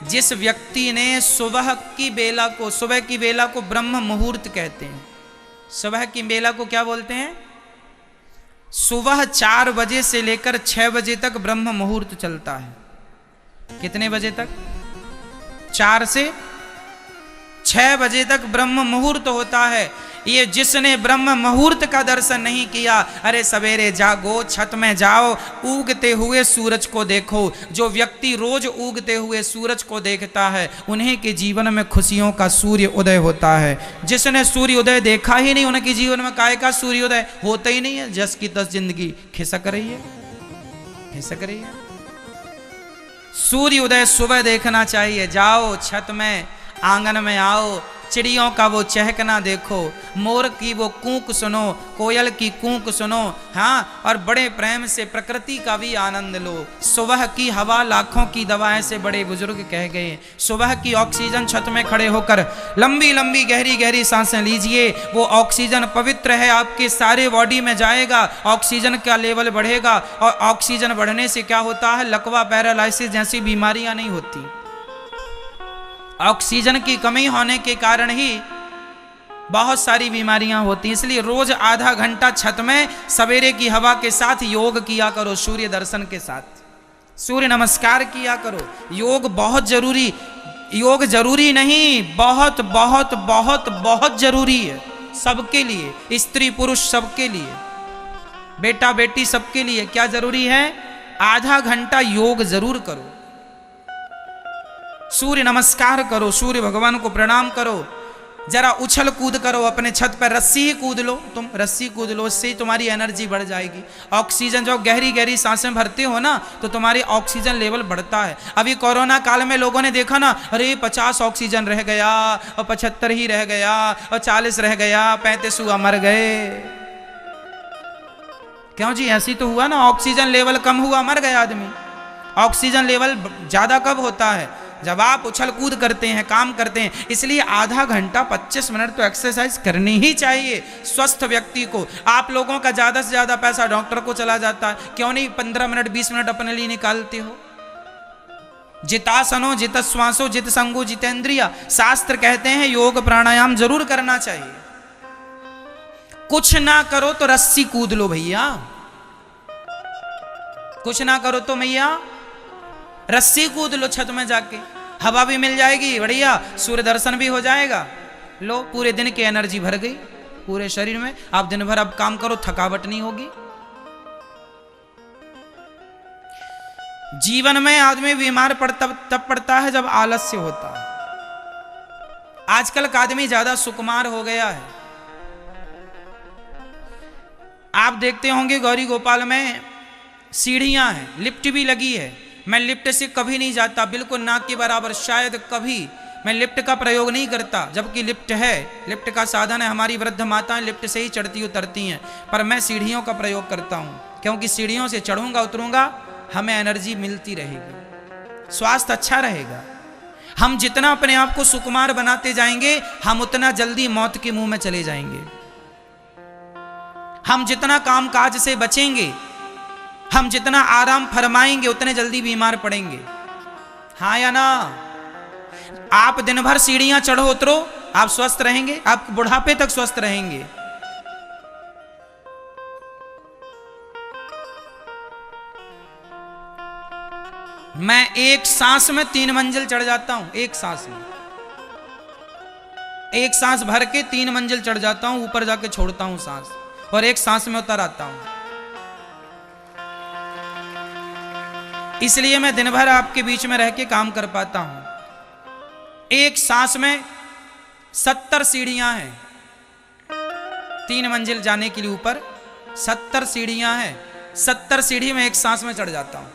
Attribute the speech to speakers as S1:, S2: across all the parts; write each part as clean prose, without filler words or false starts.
S1: जिस व्यक्ति ने सुबह की बेला को ब्रह्म मुहूर्त कहते हैं। सुबह की बेला को क्या बोलते हैं? सुबह 4 बजे से लेकर 6 बजे तक ब्रह्म मुहूर्त चलता है। कितने बजे तक? 4 से 6 बजे तक ब्रह्म मुहूर्त होता है। ये जिसने ब्रह्म मुहूर्त का दर्शन नहीं किया, अरे सवेरे जागो, छत में जाओ, उगते हुए सूरज को देखो। जो व्यक्ति रोज उगते हुए सूरज को देखता है, उन्हीं के जीवन में खुशियों का सूर्य उदय होता है। जिसने सूर्य उदय देखा ही नहीं, उनके जीवन में काहे का सूर्योदय होता ही नहीं है। जस की तस जिंदगी खिसक रही है, खिसक रही है। सूर्य उदय सुबह देखना चाहिए। जाओ छत में, आंगन में आओ, चिड़ियों का वो चहकना देखो, मोर की वो कूक सुनो, कोयल की कूक सुनो, हाँ, और बड़े प्रेम से प्रकृति का भी आनंद लो। सुबह की हवा लाखों की दवा, ऐसे बड़े बुजुर्ग कह गए। सुबह की ऑक्सीजन, छत में खड़े होकर लंबी लंबी गहरी गहरी सांसें लीजिए। वो ऑक्सीजन पवित्र है, आपके सारे बॉडी में जाएगा, ऑक्सीजन का लेवल बढ़ेगा, और ऑक्सीजन बढ़ने से क्या होता है? लकवा, पैरालाइसिस जैसी बीमारियां नहीं होती। ऑक्सीजन की कमी होने के कारण ही बहुत सारी बीमारियां होती। इसलिए रोज आधा घंटा छत में सवेरे की हवा के साथ योग किया करो, सूर्य दर्शन के साथ सूर्य नमस्कार किया करो। योग बहुत जरूरी, योग जरूरी नहीं, बहुत बहुत बहुत बहुत जरूरी है सबके लिए, स्त्री पुरुष सबके लिए, बेटा बेटी सबके लिए। क्या जरूरी है? आधा घंटा योग जरूर करो, सूर्य नमस्कार करो, सूर्य भगवान को प्रणाम करो, जरा उछल कूद करो, अपने छत पर रस्सी ही कूद लो, तुम रस्सी कूद लो, इससे ही तुम्हारी एनर्जी बढ़ जाएगी। ऑक्सीजन, जब गहरी गहरी सांसें भरते हो ना, तो तुम्हारी ऑक्सीजन लेवल बढ़ता है। अभी कोरोना काल में लोगों ने देखा ना, अरे 50 ऑक्सीजन रह गया, और 75 ही रह गया, और 40 रह गया, 35 हुआ, मर गए। क्यों जी? ऐसी तो हुआ ना, ऑक्सीजन लेवल कम हुआ, मर गया आदमी। ऑक्सीजन लेवल ज्यादा कब होता है? जब आप उछल कूद करते हैं, काम करते हैं। इसलिए आधा घंटा 25 मिनट तो एक्सरसाइज करनी ही चाहिए स्वस्थ व्यक्ति को। आप लोगों का ज्यादा से ज्यादा पैसा डॉक्टर को चला जाता है, क्यों नहीं 15 मिनट 20 मिनट अपने लिए निकालते हो? जितासनो जित श्वासो जित संगो जितेंद्रिया, शास्त्र कहते हैं योग प्राणायाम जरूर करना चाहिए। कुछ ना करो तो रस्सी कूद लो भैया, कुछ ना करो तो भैया रस्सी कूद लो, छत में जाके हवा भी मिल जाएगी बढ़िया, सूर्य दर्शन भी हो जाएगा। लो, पूरे दिन की एनर्जी भर गई पूरे शरीर में। आप दिन भर अब काम करो, थकावट नहीं होगी। जीवन में आदमी बीमार तब पड़ता है जब आलस्य होता है। आजकल का आदमी ज्यादा सुकुमार हो गया है। आप देखते होंगे गौरी गोपाल में सीढ़ियां हैं, लिफ्ट भी लगी है। मैं लिफ्ट से कभी नहीं जाता, बिल्कुल ना के बराबर, शायद कभी मैं लिफ्ट का प्रयोग नहीं करता, जबकि लिफ्ट है, लिफ्ट का साधन है। हमारी वृद्ध माताएं लिफ्ट से ही चढ़ती उतरती हैं, पर मैं सीढ़ियों का प्रयोग करता हूं, क्योंकि सीढ़ियों से चढ़ूंगा उतरूंगा, हमें एनर्जी मिलती रहेगी, स्वास्थ्य अच्छा रहेगा। हम जितना अपने आप को सुकुमार बनाते जाएंगे, हम उतना जल्दी मौत के मुंह में चले जाएंगे। हम जितना काम काज से बचेंगे, हम जितना आराम फरमाएंगे, उतने जल्दी बीमार पड़ेंगे। हाँ या ना? आप दिन भर सीढ़ियां चढ़ो उतरो, आप स्वस्थ रहेंगे, आप बुढ़ापे तक स्वस्थ रहेंगे। मैं एक सांस में 3 मंजिल चढ़ जाता हूं, एक सांस में, एक सांस भर के 3 मंजिल चढ़ जाता हूं, ऊपर जाके छोड़ता हूं सांस, और एक सांस में उतर आता हूं। इसलिए मैं दिन भर आपके बीच में रह के काम कर पाता हूं। एक सांस में 70 सीढ़ियां हैं, 3 मंजिल जाने के लिए ऊपर 70 सीढ़ियां हैं। 70 सीढ़ी में एक सांस में चढ़ जाता हूं।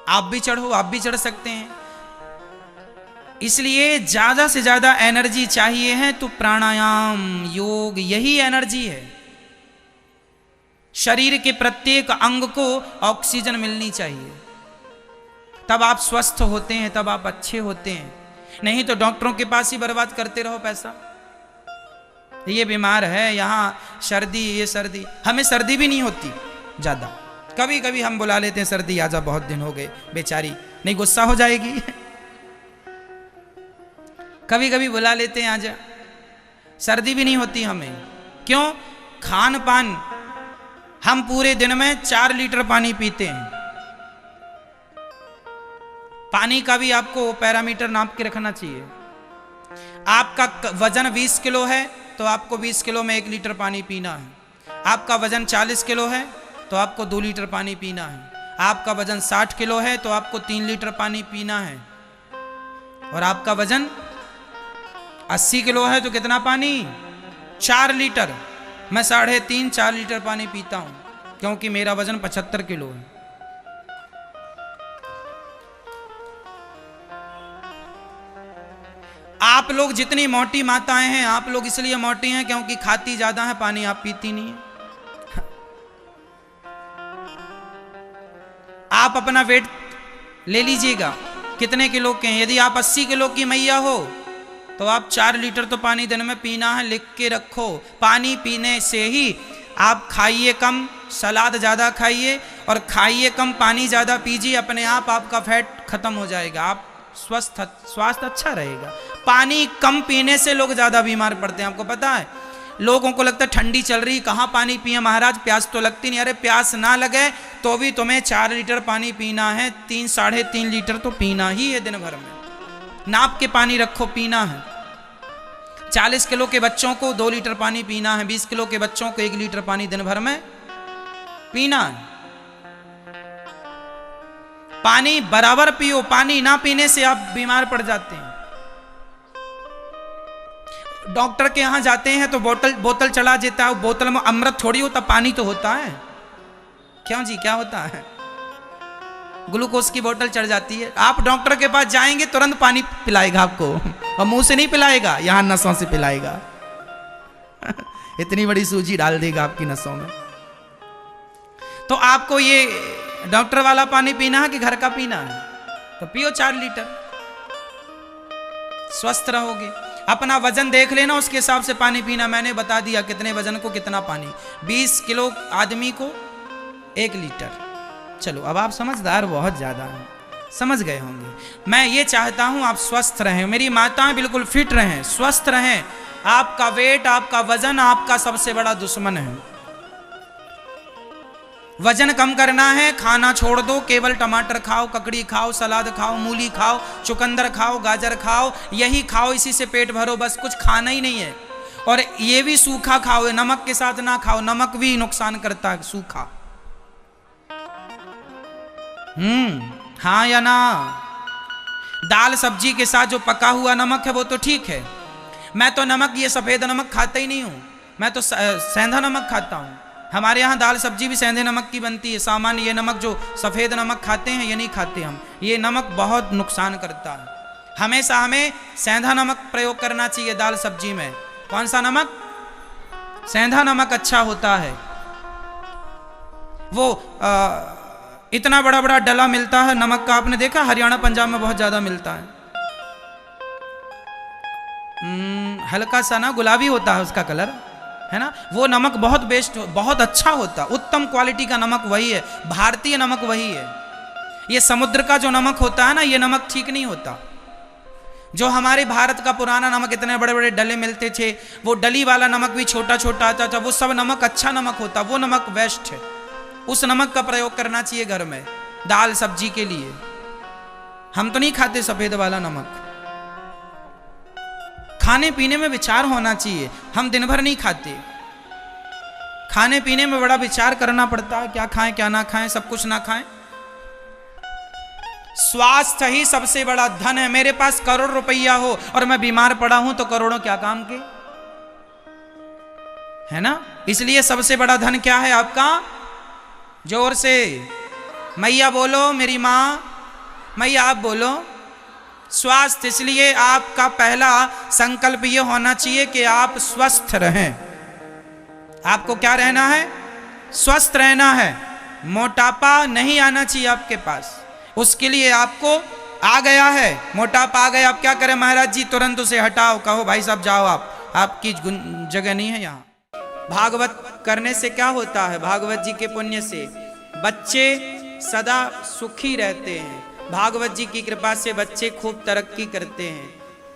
S1: आप भी चढ़ो, आप भी चढ़ सकते हैं। इसलिए ज्यादा से ज्यादा एनर्जी चाहिए है तो प्राणायाम, योग, यही एनर्जी है। शरीर के प्रत्येक अंग को ऑक्सीजन मिलनी चाहिए, तब आप स्वस्थ होते हैं, तब आप अच्छे होते हैं। नहीं तो डॉक्टरों के पास ही बर्बाद करते रहो पैसा। ये बीमार है, यहां सर्दी, ये सर्दी, हमें सर्दी भी नहीं होती ज्यादा, कभी कभी हम बुला लेते हैं, सर्दी आजा बहुत दिन हो गए, बेचारी नहीं गुस्सा हो जाएगी। कभी कभी बुला लेते हैं आजा, सर्दी भी नहीं होती हमें। क्यों? खान पान, हम पूरे दिन में 4 लीटर पानी पीते हैं। पानी का भी आपको पैरामीटर नाप के रखना चाहिए। आपका वजन 20 किलो है तो आपको 20 किलो में 1 लीटर पानी पीना है। आपका वजन 40 किलो है तो आपको 2 लीटर पानी पीना है। आपका वजन 60 किलो है तो आपको 3 लीटर पानी पीना है। और आपका वजन 80 किलो है तो कितना पानी? 4 लीटर। मैं 3.5-4 लीटर पानी पीता हूं, क्योंकि मेरा वजन 75 किलो है। आप लोग जितनी मोटी माताएं हैं, आप लोग इसलिए मोटी हैं क्योंकि खाती ज्यादा है, पानी आप पीती नहीं है। आप अपना वेट ले लीजिएगा कितने किलो के हैं। यदि आप 80 किलो की मैया हो तो आप 4 लीटर तो पानी दिन में पीना है, लिख के रखो। पानी पीने से ही आप खाइए कम, सलाद ज़्यादा खाइए और खाइए कम, पानी ज़्यादा पीजिए, अपने आप आपका फैट खत्म हो जाएगा, आप स्वास्थ्य अच्छा रहेगा। पानी कम पीने से लोग ज़्यादा बीमार पड़ते हैं। आपको पता है, लोगों को लगता है ठंडी चल रही, कहाँ पानी पिए महाराज, प्यास तो लगती नहीं। अरे प्यास ना लगे तो भी तुम्हें 4 लीटर पानी पीना है, 3-3.5 लीटर तो पीना ही है दिन भर में। नाप के पानी रखो, पीना है। 40 किलो के बच्चों को 2 लीटर पानी पीना है, 20 किलो के बच्चों को 1 लीटर पानी दिन भर में पीना है। पानी बराबर पियो, पानी ना पीने से आप बीमार पड़ जाते हैं। डॉक्टर के यहां जाते हैं तो बोतल चला देता है, बोतल में अमृत थोड़ी होता, पानी तो होता है। क्यों जी, क्या होता है? ग्लूकोज की बोतल चढ़ जाती है। आप डॉक्टर के पास जाएंगे तुरंत पानी पिलाएगा आपको, और मुंह से नहीं पिलाएगा, यहां नसों से पिलाएगा। इतनी बड़ी सूजी डाल देगा आपकी नसों में। तो आपको ये डॉक्टर वाला पानी पीना है कि घर का पीना है? तो पियो 4 लीटर, स्वस्थ रहोगे। अपना वजन देख लेना, उसके हिसाब से पानी पीना। मैंने बता दिया कितने वजन को कितना पानी। 20 किलो आदमी को 1 लीटर। चलो, अब आप समझदार बहुत ज्यादा हैं, समझ गए होंगे। मैं ये चाहता हूं आप स्वस्थ रहें, मेरी माताएं बिल्कुल फिट रहें, स्वस्थ रहें। आपका वेट, आपका वजन आपका सबसे बड़ा दुश्मन है। वजन कम करना है, खाना छोड़ दो, केवल टमाटर खाओ, ककड़ी खाओ, सलाद खाओ, मूली खाओ, चुकंदर खाओ, गाजर खाओ, यही खाओ, इसी से पेट भरो, बस कुछ खाना ही नहीं है। और ये भी सूखा खाओ, नमक के साथ ना खाओ, नमक भी नुकसान करता है सूखा। हाँ या ना? दाल सब्जी के साथ जो पका हुआ नमक है वो तो ठीक है। मैं तो नमक, ये सफेद नमक खाता ही नहीं हूं, मैं तो सेंधा नमक खाता हूं। हमारे यहाँ दाल सब्जी भी सेंधे नमक की बनती है। सामान्य ये नमक जो सफ़ेद नमक खाते हैं ये नहीं खाते हम, ये नमक बहुत नुकसान करता है। हमेशा हमें सेंधा नमक प्रयोग करना चाहिए दाल सब्जी में। कौन सा नमक? सेंधा नमक अच्छा होता है। वो इतना बड़ा बड़ा डला मिलता है नमक का, आपने देखा? हरियाणा पंजाब में बहुत ज़्यादा मिलता है। हल्का सा ना गुलाबी होता है उसका कलर, है ना? वो नमक बहुत बेस्ट, बहुत अच्छा होता, उत्तम क्वालिटी का नमक वही है, भारतीय नमक वही है। ये समुद्र का जो नमक होता है ना, ये नमक ठीक नहीं होता। जो हमारे भारत का पुराना नमक, इतने बड़े बड़े डले मिलते थे, वो डली वाला नमक भी छोटा छोटा आता था, वो सब नमक अच्छा नमक होता, वो नमक बेस्ट है। उस नमक का प्रयोग करना चाहिए घर में दाल सब्जी के लिए। हम तो नहीं खाते सफेद वाला नमक। खाने पीने में विचार होना चाहिए, हम दिन भर नहीं खाते। खाने पीने में बड़ा विचार करना पड़ता है, क्या खाएं क्या ना खाएं, सब कुछ ना खाएं। स्वास्थ्य ही सबसे बड़ा धन है। मेरे पास करोड़ रुपया हो और मैं बीमार पड़ा हूं तो करोड़ों क्या काम के, है ना? इसलिए सबसे बड़ा धन क्या है आपका? जोर से मैया बोलो, मेरी मां, मैया आप बोलो। स्वास्थ्य। इसलिए आपका पहला संकल्प यह होना चाहिए कि आप स्वस्थ रहें। आपको क्या रहना है? स्वस्थ रहना है। मोटापा नहीं आना चाहिए आपके पास। उसके लिए आपको आ गया है, मोटापा आ गया, आप क्या करें महाराज जी? तुरंत उसे हटाओ, कहो भाई साहब जाओ, आपकी जगह नहीं है यहाँ। भागवत करने से क्या होता है? भागवत जी के पुण्य से बच्चे सदा सुखी रहते हैं, भागवत जी की कृपा से बच्चे खूब तरक्की करते हैं,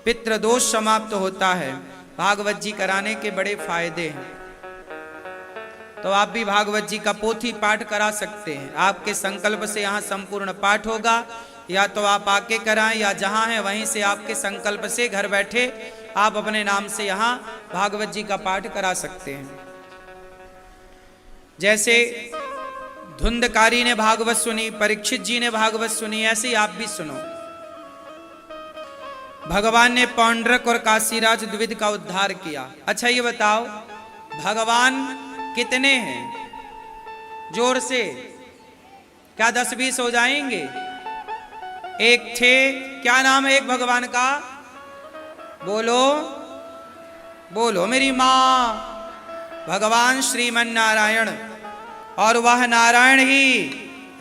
S1: पितृदोष समाप्त होता है, भागवत जी कराने के बड़े फायदे हैं। तो आप भी भागवत जी का पोथी पाठ करा सकते हैं। आपके संकल्प से यहाँ संपूर्ण पाठ होगा, या तो आप आके कराएं, या जहाँ हैं वहीं से आपके संकल्प से घर बैठे आप अपने नाम से यहाँ भागवत जी का पाठ करा सकते हैं। जैसे धुंधकारी ने भागवत सुनी, परीक्षित जी ने भागवत सुनी, ऐसे ही आप भी सुनो। भगवान ने पौंड्रक और काशीराज द्विविध का उद्धार किया। अच्छा ये बताओ, भगवान कितने हैं? जोर से, क्या 10-20 हो जाएंगे? एक थे, क्या नाम है एक भगवान का? बोलो बोलो मेरी मां, भगवान श्रीमन नारायण। और वह नारायण ही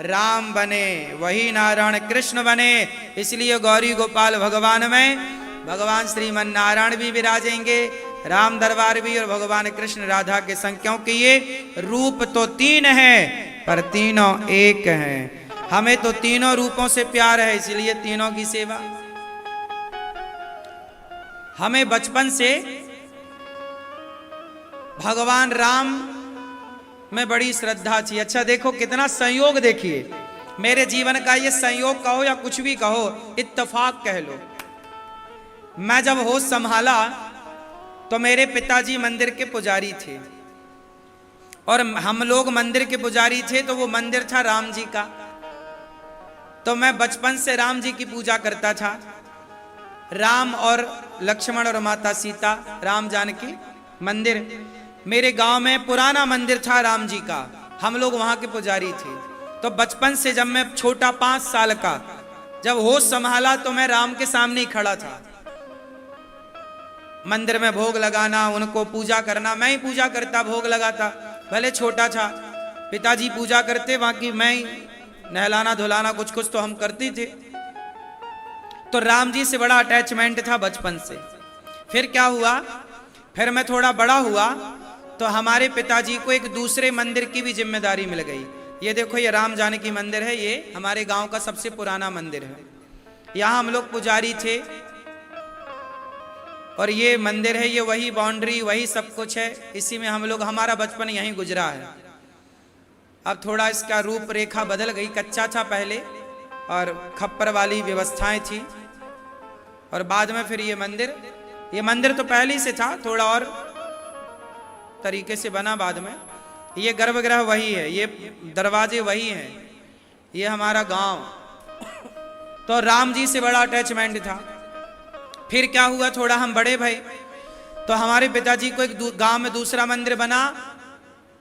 S1: राम बने, वही नारायण कृष्ण बने। इसलिए गौरी गोपाल भगवान में भगवान श्रीमन नारायण भी विराजेंगे, राम दरबार भी, और भगवान कृष्ण राधा के संग, क्योंकि ये रूप तो 3 है पर तीनों एक हैं। हमें तो तीनों रूपों से प्यार है, इसलिए तीनों की सेवा। हमें बचपन से भगवान राम में बड़ी श्रद्धा थी। अच्छा देखो कितना संयोग, देखिए मेरे जीवन का ये संयोग कहो या कुछ भी कहो, इत्तेफाक कह लो। मैं जब होश संभाला तो मेरे पिताजी मंदिर के पुजारी थे, और हम लोग मंदिर के पुजारी थे, तो वो मंदिर था राम जी का। तो मैं बचपन से राम जी की पूजा करता था। राम और लक्ष्मण और माता सीता, राम जानकी मंदिर मेरे गांव में पुराना मंदिर था राम जी का, हम लोग वहां के पुजारी थे। तो बचपन से जब मैं छोटा 5 साल का जब होश संभाला तो मैं राम के सामने ही खड़ा था। मंदिर में भोग लगाना, उनको पूजा करना, मैं ही पूजा करता, भोग लगाता, भले छोटा था। पिताजी पूजा करते, बाकी मैं ही नहलाना धुलाना कुछ कुछ तो हम करते थे। तो राम जी से बड़ा अटैचमेंट था बचपन से। फिर क्या हुआ, फिर मैं थोड़ा बड़ा हुआ तो हमारे पिताजी को एक दूसरे मंदिर की भी जिम्मेदारी मिल गई। ये देखो, ये राम जानकी मंदिर है, ये हमारे गांव का सबसे पुराना मंदिर है। यहाँ हम लोग पुजारी थे, और ये मंदिर है, ये वही बाउंड्री, वही सब कुछ है, इसी में हम लोग, हमारा बचपन यहीं गुजरा है। अब थोड़ा इसका रूप रेखा बदल गई, कच्चा था पहले और खप्पर वाली व्यवस्थाएं थी, और बाद में फिर ये मंदिर तो पहले से था, थोड़ा और तरीके से बना बाद में। ये गर्भगृह वही है, ये दरवाजे वही हैं, ये हमारा गांव। तो राम जी से बड़ा अटैचमेंट था। फिर क्या हुआ, थोड़ा हम बड़े भाई, तो हमारे पिताजी को एक गांव में दूसरा मंदिर बना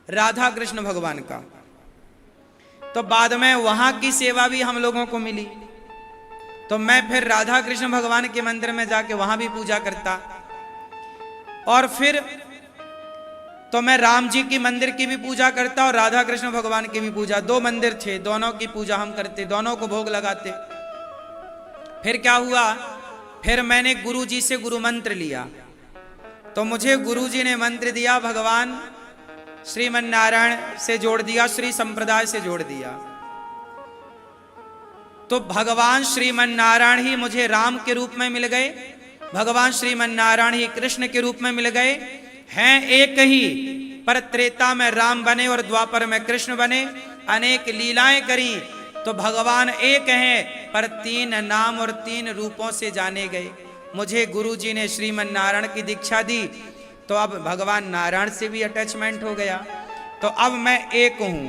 S1: राधा कृष्ण भगवान का। तो बाद में वहां की सेवा भी हम लोगों को मिली, तो मैं फिर राधा कृष्ण भगवान के मंदिर में जाके वहां भी पूजा करता। और फिर तो मैं राम जी की मंदिर की भी पूजा करता और राधा कृष्ण भगवान की भी पूजा, 2 मंदिर थे, दोनों की पूजा हम करते, दोनों को भोग लगाते। फिर क्या हुआ, फिर मैंने गुरु जी से गुरु मंत्र लिया, तो मुझे गुरु जी ने मंत्र दिया, भगवान श्रीमन नारायण से जोड़ दिया, श्री संप्रदाय से जोड़ दिया। तो भगवान श्रीमन नारायण ही मुझे राम के रूप में मिल गए, भगवान श्रीमन नारायण ही कृष्ण के रूप में मिल गए। हैं एक ही, पर त्रेता में राम बने और द्वापर में कृष्ण बने, अनेक लीलाएं करी। तो भगवान एक हैं, पर 3 नाम और 3 रूपों से जाने गए। मुझे गुरु जी ने श्रीमन नारायण की दीक्षा दी, तो अब भगवान नारायण से भी अटैचमेंट हो गया। तो अब मैं एक हूं,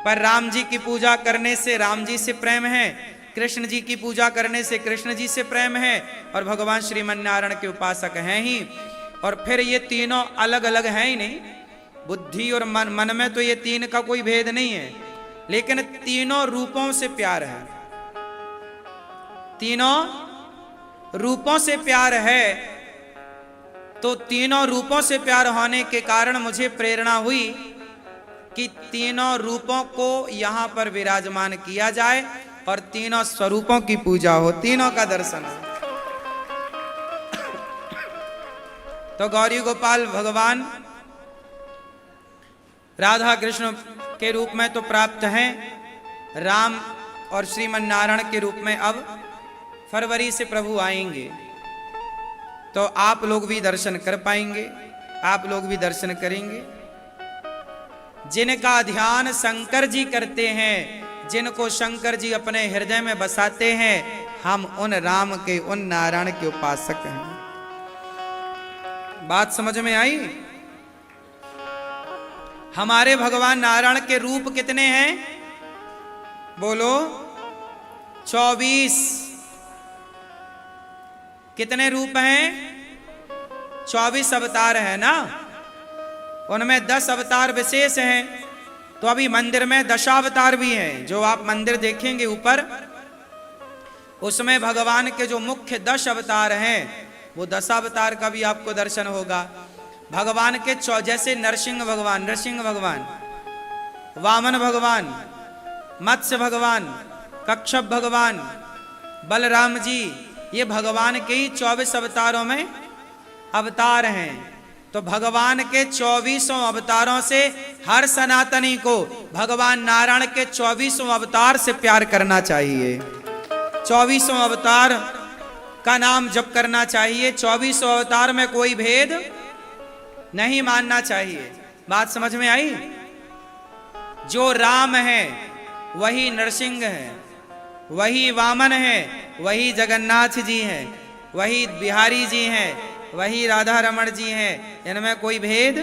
S1: पर राम जी की पूजा करने से राम जी से प्रेम है, कृष्ण जी की पूजा करने से कृष्ण जी से प्रेम है, और भगवान श्रीमन नारायण के उपासक हैं ही। और फिर ये तीनों अलग अलग हैं ही नहीं, बुद्धि और मन में तो ये 3 का कोई भेद नहीं है, लेकिन तीनों रूपों से प्यार है, तीनों रूपों से प्यार है। तो तीनों रूपों से प्यार होने के कारण मुझे प्रेरणा हुई कि तीनों रूपों को यहां पर विराजमान किया जाए और तीनों स्वरूपों की पूजा हो, तीनों का दर्शन हो। तो गौरी गोपाल भगवान राधा कृष्ण के रूप में तो प्राप्त हैं, राम और श्रीमन नारायण के रूप में अब फरवरी से प्रभु आएंगे, तो आप लोग भी दर्शन कर पाएंगे, आप लोग भी दर्शन करेंगे। जिनका ध्यान शंकर जी करते हैं, जिनको शंकर जी अपने हृदय में बसाते हैं, हम उन राम के, उन नारायण के उपासक हैं। बात समझ में आई? हमारे भगवान नारायण के रूप कितने हैं? बोलो 24। कितने रूप हैं? 24 अवतार है ना, उनमें 10 अवतार विशेष हैं। तो अभी मंदिर में दशावतार भी हैं, जो आप मंदिर देखेंगे ऊपर, उसमें भगवान के जो मुख्य 10 अवतार हैं, वो 10 अवतार का भी आपको दर्शन होगा। भगवान के जैसे नरसिंह भगवान, वामन भगवान, मत्स्य भगवान, कच्छप भगवान, बलराम जी, ये भगवान के ही 24 अवतारों में अवतार हैं। तो भगवान के 24 अवतारों से हर सनातनी को भगवान नारायण के 24 अवतार से प्यार करना चाहिए। 24 अवतार का नाम जप करना चाहिए। 24 अवतार में कोई भेद नहीं मानना चाहिए। बात समझ में आई? जो राम है वही नरसिंह है, वही वामन है, वही जगन्नाथ जी हैं, वही बिहारी जी हैं, वही राधा रमण जी हैं, इनमें कोई भेद।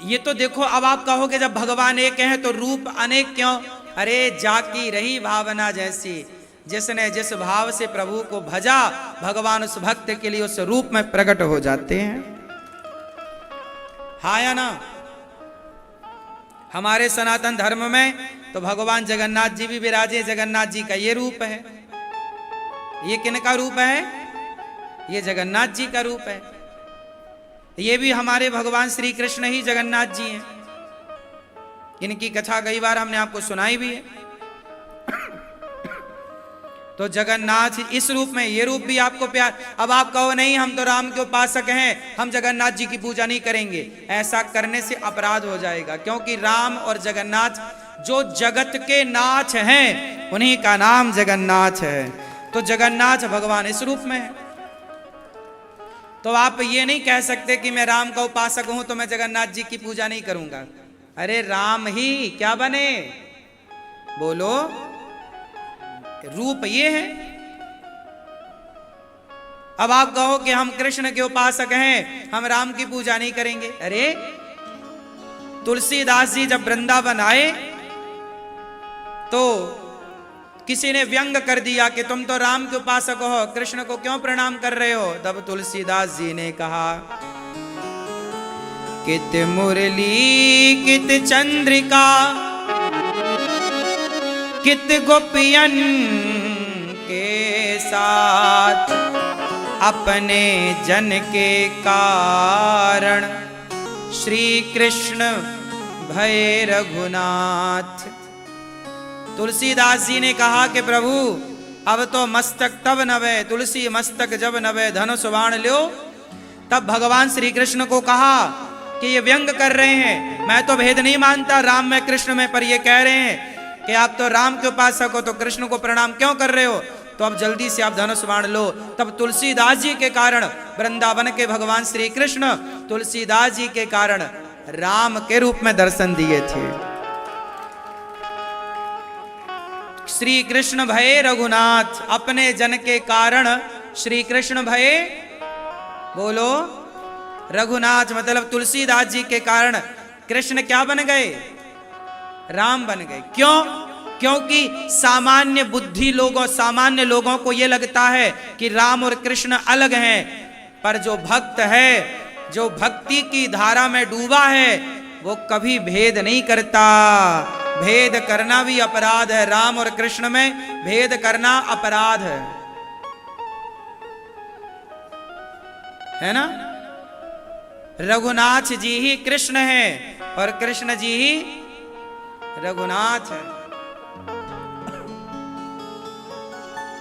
S1: ये तो देखो, अब आप कहोगे जब भगवान एक हैं तो रूप अनेक क्यों? अरे जाकी रही भावना जैसी, जिसने जिस भाव से प्रभु को भजा, भगवान उस भक्त के लिए उस रूप में प्रकट हो जाते हैं। हाँ या ना? हमारे सनातन धर्म में तो भगवान जगन्नाथ जी भी विराजे। जगन्नाथ जी का ये रूप है। ये किनका रूप है? ये जगन्नाथ जी का रूप है। ये भी हमारे भगवान श्री कृष्ण ही जगन्नाथ जी हैं। इनकी कथा कई बार हमने आपको सुनाई भी है। तो जगन्नाथ इस रूप में, ये रूप भी आपको प्यार। अब आप कहो नहीं, हम तो राम के उपासक हैं, हम जगन्नाथ जी की पूजा नहीं करेंगे। ऐसा करने से अपराध हो जाएगा, क्योंकि राम और जगन्नाथ जो जगत के नाथ हैं, उन्हीं का नाम जगन्नाथ है। तो जगन्नाथ भगवान इस रूप में है। तो आप ये नहीं कह सकते कि मैं राम का उपासक हूं तो मैं जगन्नाथ जी की पूजा नहीं करूंगा। अरे राम ही क्या बने? बोलो, रूप ये है। अब आप कहो कि हम कृष्ण के उपासक हैं, हम राम की पूजा नहीं करेंगे। अरे तुलसीदास जी जब वृंदावन आए तो किसी ने व्यंग कर दिया कि तुम तो राम के उपासक हो, कृष्ण को क्यों प्रणाम कर रहे हो? तब तुलसीदास जी ने कहा, कित मुरली कित चंद्रिका, कित गोपियन के साथ, अपने जन के कारण श्री कृष्ण भय रघुनाथ। तुलसीदास जी ने कहा कि प्रभु अब तो मस्तक तब नवे, तुलसी मस्तक जब नवे धनुष बाण लो। तब भगवान श्री कृष्ण को कहा कि ये व्यंग कर रहे हैं, मैं तो भेद नहीं मानता राम में कृष्ण में, पर ये कह रहे हैं कि आप तो राम के उपासक हो तो कृष्ण को प्रणाम क्यों कर रहे हो? तो अब जल्दी से आप धनुष बाण लो। तब तुलसीदास जी के कारण वृंदावन के भगवान श्री कृष्ण तुलसीदास जी के कारण राम के रूप में दर्शन दिए थे। श्री कृष्ण भय रघुनाथ, अपने जन के कारण श्री कृष्ण भय, बोलो रघुनाथ, मतलब तुलसीदास जी के कारण कृष्ण क्या बन गए? राम बन गए। क्यों? क्योंकि सामान्य बुद्धि लोगों, सामान्य लोगों को यह लगता है कि राम और कृष्ण अलग हैं, पर जो भक्त है, जो भक्ति की धारा में डूबा है, वो कभी भेद नहीं करता। भेद करना भी अपराध है। राम और कृष्ण में भेद करना अपराध है ना? रघुनाथ जी ही कृष्ण है और कृष्ण जी ही रघुनाथ है।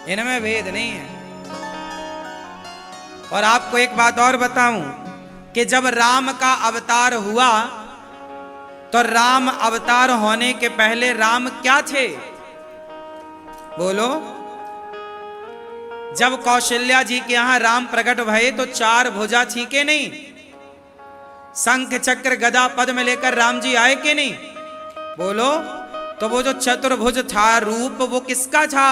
S1: इनमें भेद नहीं है। और आपको एक बात और बताऊं कि जब राम का अवतार हुआ तो राम अवतार होने के पहले राम क्या थे? बोलो। जब कौशल्या जी के यहां राम प्रकट भये तो 4 भुजा थी के नहीं? शंख चक्र गदा पद्म लेकर राम जी आए के नहीं? बोलो। तो वो जो चतुर्भुज था रूप, वो किसका था?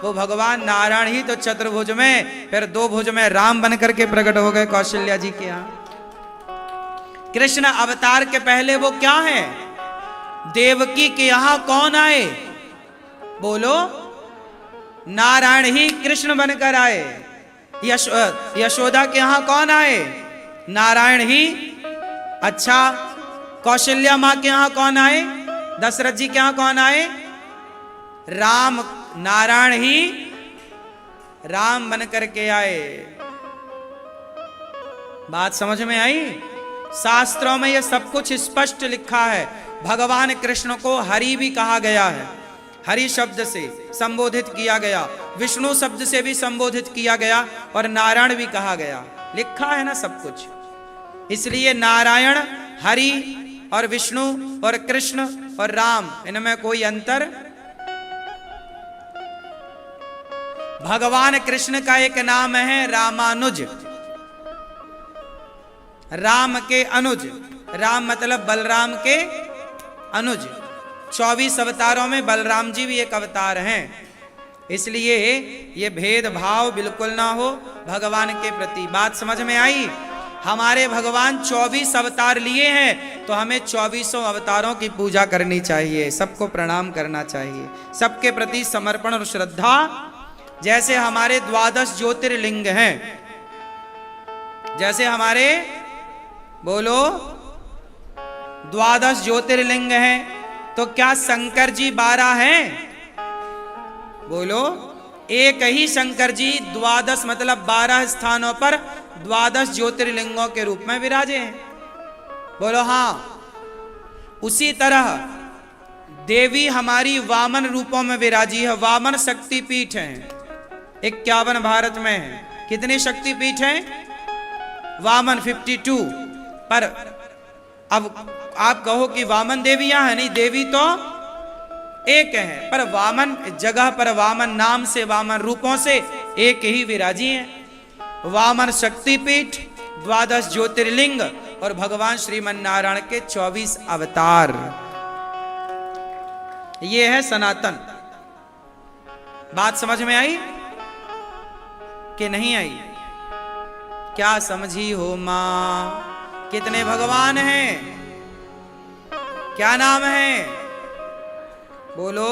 S1: वो भगवान नारायण ही तो चतुर्भुज में, फिर 2 भुज में राम बन करके प्रकट हो गए कौशल्या जी के यहां। कृष्ण अवतार के पहले वो क्या है? देवकी के यहां कौन आए? बोलो। नारायण ही कृष्ण बनकर आए। यशोदा के यहां कौन आए? नारायण ही। अच्छा, कौशल्या मां के यहां कौन आए? दशरथ जी के यहां कौन आए? राम। नारायण ही राम बन करके आए। बात समझ में आई? शास्त्रों में यह सब कुछ स्पष्ट लिखा है। भगवान कृष्ण को हरि भी कहा गया है, हरि शब्द से संबोधित किया गया, विष्णु शब्द से भी संबोधित किया गया और नारायण भी कहा गया। लिखा है ना सब कुछ। इसलिए नारायण, हरि और विष्णु और कृष्ण और राम, इनमें कोई अंतर। भगवान कृष्ण का एक नाम है रामानुज, राम के अनुज। राम मतलब बलराम के अनुज। 24 अवतारों में बलराम जी भी एक अवतार हैं। इसलिए ये भेदभाव बिल्कुल ना हो भगवान के प्रति। बात समझ में आई? हमारे भगवान 24 अवतार लिए हैं, तो हमें 24 अवतारों की पूजा करनी चाहिए, सबको प्रणाम करना चाहिए, सबके प्रति समर्पण और श्रद्धा। जैसे हमारे 12 ज्योतिर्लिंग हैं, जैसे हमारे, बोलो, 12 ज्योतिर्लिंग हैं, तो क्या शंकर जी 12 हैं? बोलो। एक ही शंकर जी 12 मतलब 12 स्थानों पर 12 ज्योतिर्लिंगों के रूप में विराजे हैं। बोलो हाँ। उसी तरह देवी हमारी वामन रूपों में विराजी है। वामन शक्तिपीठ हैं, 51 भारत में है। कितने शक्तिपीठ हैं? वामन 52। पर अब आप कहो कि वामन देवियां हैं, नहीं, देवी तो एक है, पर वामन जगह पर, वामन नाम से, वामन रूपों से एक ही विराजी हैं। वामन शक्तिपीठ, 12 ज्योतिर्लिंग और भगवान श्रीमन नारायण के 24 अवतार। ये है सनातन। बात समझ में आई कि नहीं आई? क्या समझी हो मां? कितने भगवान हैं? क्या नाम है? बोलो।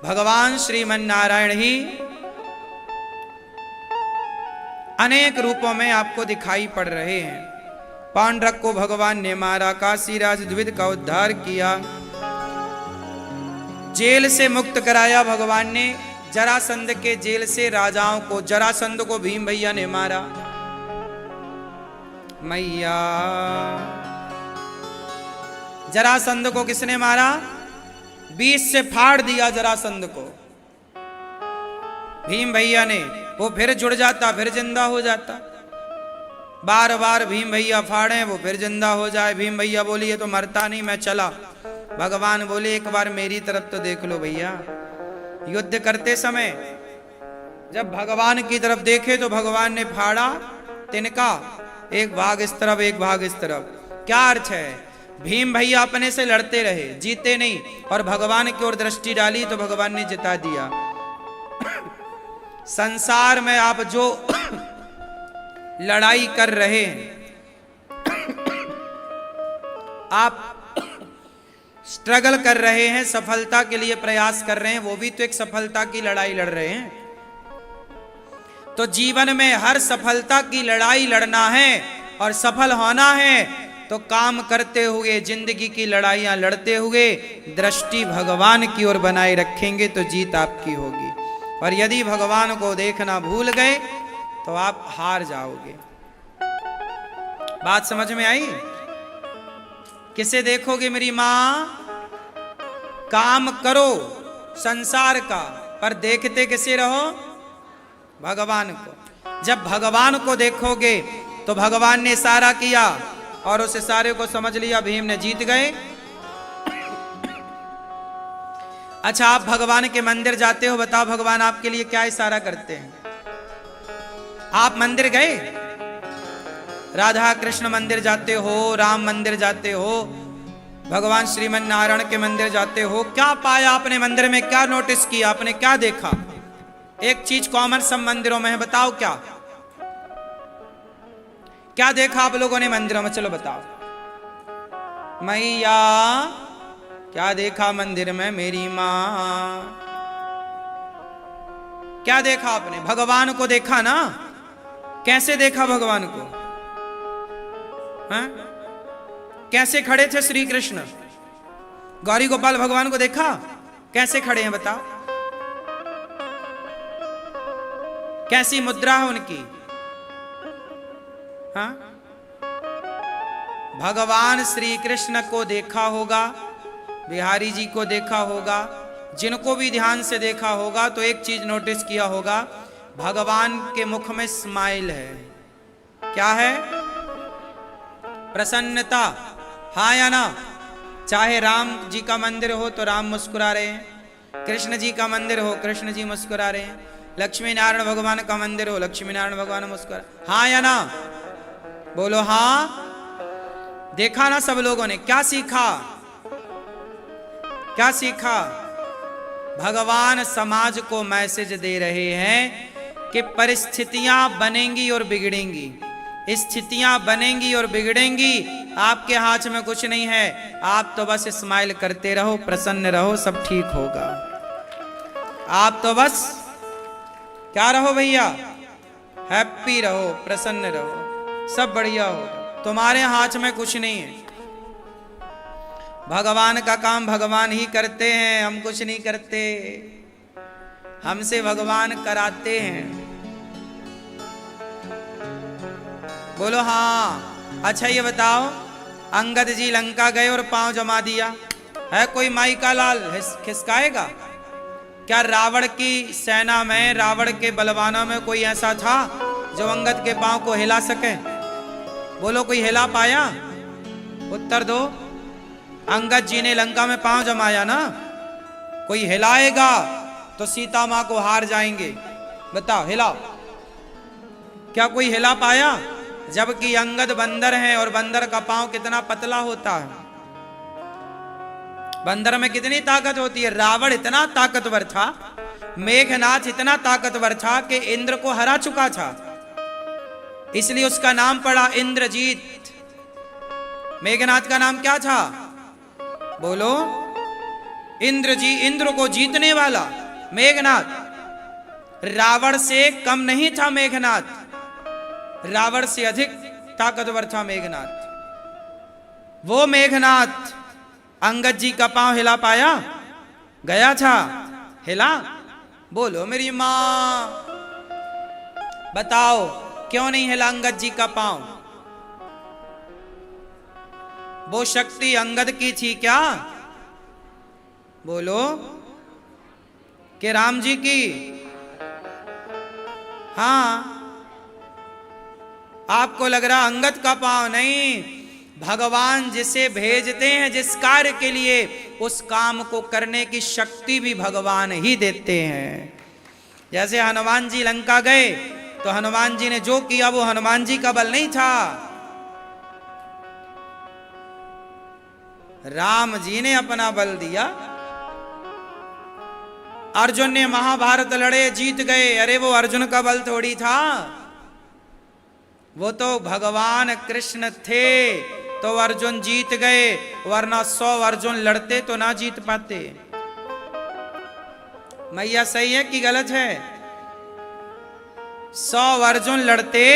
S1: भगवान श्रीमन नारायण ही अनेक रूपों में आपको दिखाई पड़ रहे हैं। पांडरक को भगवान ने मारा, काशीराज द्विविद का उद्धार किया, जेल से मुक्त कराया भगवान ने। जरासंध के जेल से राजाओं को, जरासंध को भीम भैया ने मारा। मैया, जरासंध को किसने मारा? 20 से फाड़ दिया जरासंध को भीम भैया ने। वो फिर जुड़ जाता, फिर जिंदा हो जाता। बार बार भीम भैया फाड़े, वो फिर जिंदा हो जाए। भीम भैया बोली ये तो मरता नहीं, मैं चला। भगवान बोले एक बार मेरी तरफ तो देख लो भैया। युद्ध करते समय जब भगवान की तरफ देखे तो भगवान ने फाड़ा तिनका, एक भाग इस तरफ, एक भाग इस तरफ। क्या अर्थ है? भीम भैया अपने से लड़ते रहे, जीते नहीं, और भगवान की ओर दृष्टि डाली तो भगवान ने जिता दिया। संसार में आप जो लड़ाई कर रहे हैं, आप स्ट्रगल कर रहे हैं, सफलता के लिए प्रयास कर रहे हैं, वो भी तो एक सफलता की लड़ाई लड़ रहे हैं। तो जीवन में हर सफलता की लड़ाई लड़ना है और सफल होना है, तो काम करते हुए, जिंदगी की लड़ाइयां लड़ते हुए दृष्टि भगवान की ओर बनाए रखेंगे तो जीत आपकी होगी। और यदि भगवान को देखना भूल गए तो आप हार जाओगे। बात समझ में आई? किसे देखोगे मेरी मां? काम करो संसार का, पर देखते किसे रहो? भगवान को। जब भगवान को देखोगे तो भगवान ने इशारा किया और उस इशारे को समझ लिया, भीम ने जीत गए। अच्छा, आप भगवान के मंदिर जाते हो, बताओ भगवान आपके लिए क्या इशारा करते हैं? आप मंदिर गए, राधा कृष्ण मंदिर जाते हो, राम मंदिर जाते हो, भगवान श्रीमन नारायण के मंदिर जाते हो, क्या पाया आपने मंदिर में? क्या नोटिस किया आपने? क्या देखा? एक चीज कॉमन सब मंदिरों में है, बताओ क्या क्या देखा आप लोगों ने मंदिरों में? चलो बताओ। मैया क्या देखा मंदिर में? मेरी मां। क्या देखा आपने? भगवान को देखा ना? कैसे देखा भगवान को? हाँ? कैसे खड़े थे श्री कृष्ण? गौरी गोपाल भगवान को देखा? कैसे खड़े हैं बताओ? कैसी मुद्रा है उनकी? हाँ? भगवान श्री कृष्ण को देखा होगा, बिहारी जी को देखा होगा, जिनको भी ध्यान से देखा होगा तो एक चीज नोटिस किया होगा, भगवान के मुख में स्माइल है। क्या है? प्रसन्नता। हाँ या ना? चाहे राम जी का मंदिर हो तो राम मुस्कुरा रहे हैं, कृष्ण जी का मंदिर हो कृष्ण जी मुस्कुरा रहे हैं, लक्ष्मी नारायण भगवान का मंदिर हो लक्ष्मी नारायण भगवान मुस्कुरा। हाँ या ना? बोलो हाँ। देखा ना सब लोगों ने? क्या सीखा? क्या सीखा? भगवान समाज को मैसेज दे रहे हैं कि परिस्थितियां बनेंगी और बिगड़ेंगी, स्थितियां बनेंगी और बिगड़ेंगी, आपके हाथ में कुछ नहीं है, आप तो बस स्माइल करते रहो, प्रसन्न रहो, सब ठीक होगा। आप तो बस क्या रहो भैया? हैप्पी रहो, प्रसन्न रहो, सब बढ़िया होगा। तुम्हारे हाथ में कुछ नहीं है, भगवान का काम भगवान ही करते हैं, हम कुछ नहीं करते, हमसे भगवान कराते हैं। बोलो हाँ। अच्छा ये बताओ, अंगद जी लंका गए और पांव जमा दिया, है कोई माई का लाल खिसकाएगा? क्या रावण की सेना में, रावण के बलवानों में कोई ऐसा था जो अंगद के पांव को हिला सके? बोलो कोई हिला पाया? उत्तर दो। अंगद जी ने लंका में पांव जमाया ना, कोई हिलाएगा तो सीता मां को हार जाएंगे। बताओ हिलाओ, क्या कोई हिला पाया? जबकि अंगद बंदर हैं और बंदर का पांव कितना पतला होता है, बंदर में कितनी ताकत होती है। रावण इतना ताकतवर था, मेघनाथ इतना ताकतवर था कि इंद्र को हरा चुका था, इसलिए उसका नाम पड़ा इंद्रजीत। मेघनाथ का नाम क्या था? बोलो। इंद्र को जीतने वाला मेघनाथ। रावण से कम नहीं था मेघनाथ, रावण से अधिक ताकतवर था मेघनाथ। वो मेघनाथ अंगद जी का पांव हिला पाया? गया था, हिला? बोलो मेरी मां, बताओ क्यों नहीं हिला अंगद जी का पांव? वो शक्ति अंगद की थी क्या? बोलो। कि राम जी की? हाँ। आपको लग रहा अंगद का पांव नहीं, भगवान जिसे भेजते हैं जिस कार्य के लिए, उस काम को करने की शक्ति भी भगवान ही देते हैं। जैसे हनुमान जी लंका गए तो हनुमान जी ने जो किया वो हनुमान जी का बल नहीं था, राम जी ने अपना बल दिया। अर्जुन ने महाभारत लड़े, जीत गए, अरे वो अर्जुन का बल थोड़ी था, वो तो भगवान कृष्ण थे तो अर्जुन जीत गए, वरना 100 अर्जुन लड़ते तो ना जीत पाते। मैया सही है कि गलत है? 100 अर्जुन लड़ते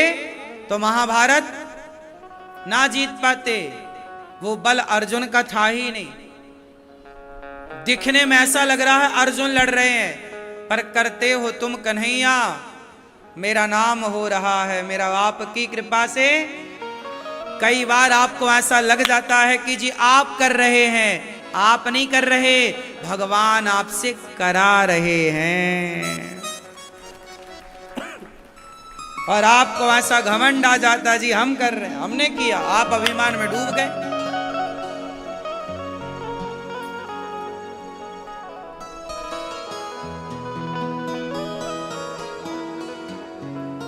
S1: तो महाभारत ना जीत पाते, वो बल अर्जुन का था ही नहीं। दिखने में ऐसा लग रहा है अर्जुन लड़ रहे हैं, पर करते हो तुम कन्हैया, मेरा नाम हो रहा है, मेरा आपकी कृपा से। कई बार आपको ऐसा लग जाता है कि जी आप कर रहे हैं, आप नहीं कर रहे, भगवान आपसे करा रहे हैं। और आपको ऐसा घमंड आ जाता जी हम कर रहे हैं, हमने किया, आप अभिमान में डूब गए।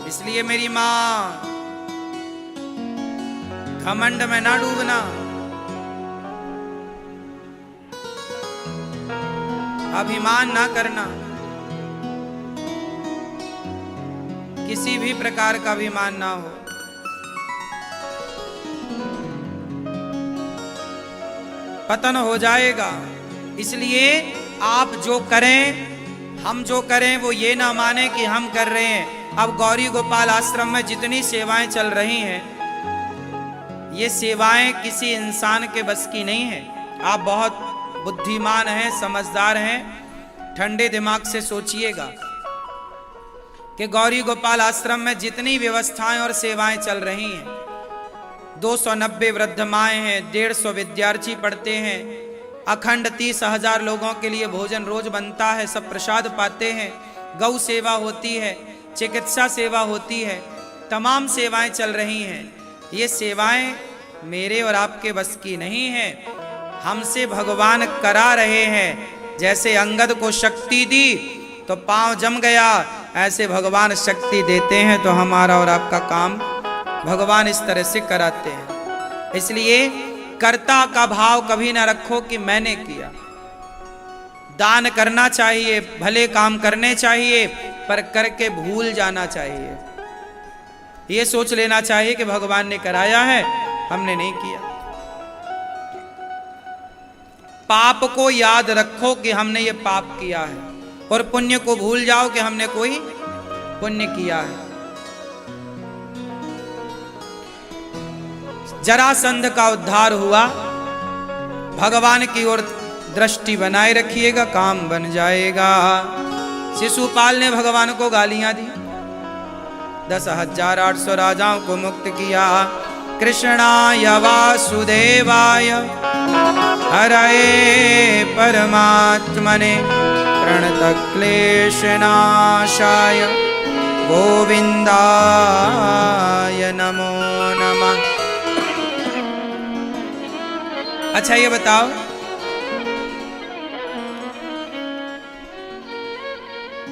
S1: इसलिए मेरी मां, घमंड में ना डूबना, अभिमान ना करना, किसी भी प्रकार का अभिमान ना हो। पतन हो जाएगा। इसलिए आप जो करें, हम जो करें, वो ये ना माने कि हम कर रहे हैं। अब गौरी गोपाल आश्रम में जितनी सेवाएं चल रही हैं, ये सेवाएं किसी इंसान के बस की नहीं है। आप बहुत बुद्धिमान हैं, समझदार हैं, ठंडे दिमाग से सोचिएगा कि गौरी गोपाल आश्रम में जितनी व्यवस्थाएं और सेवाएं चल रही हैं, 290 वृद्ध माएँ हैं, 150 विद्यार्थी पढ़ते हैं, अखंड 30,000 लोगों के लिए भोजन रोज बनता है, सब प्रसाद पाते हैं, गौ सेवा होती है, चिकित्सा सेवा होती है, तमाम सेवाएं चल रही हैं। ये सेवाएं मेरे और आपके बस की नहीं है, हमसे भगवान करा रहे हैं। जैसे अंगद को शक्ति दी तो पांव जम गया, ऐसे भगवान शक्ति देते हैं तो हमारा और आपका काम भगवान इस तरह से कराते हैं। इसलिए कर्ता का भाव कभी ना रखो कि मैंने किया। दान करना चाहिए, भले काम करने चाहिए, पर करके भूल जाना चाहिए। ये सोच लेना चाहिए कि भगवान ने कराया है, हमने नहीं किया। पाप को याद रखो कि हमने ये पाप किया है, और पुण्य को भूल जाओ कि हमने कोई पुण्य किया है। जरासंध का उद्धार हुआ, भगवान की ओर दृष्टि बनाए रखिएगा, काम बन जाएगा। शिशुपाल ने भगवान को गालियां दी, 10,800 राजाओं को मुक्त किया। कृष्णाय वासुदेवाय हरये परमात्मने प्रणतक्लेशनाशाय गोविंदाय नमो नमः। अच्छा ये बताओ,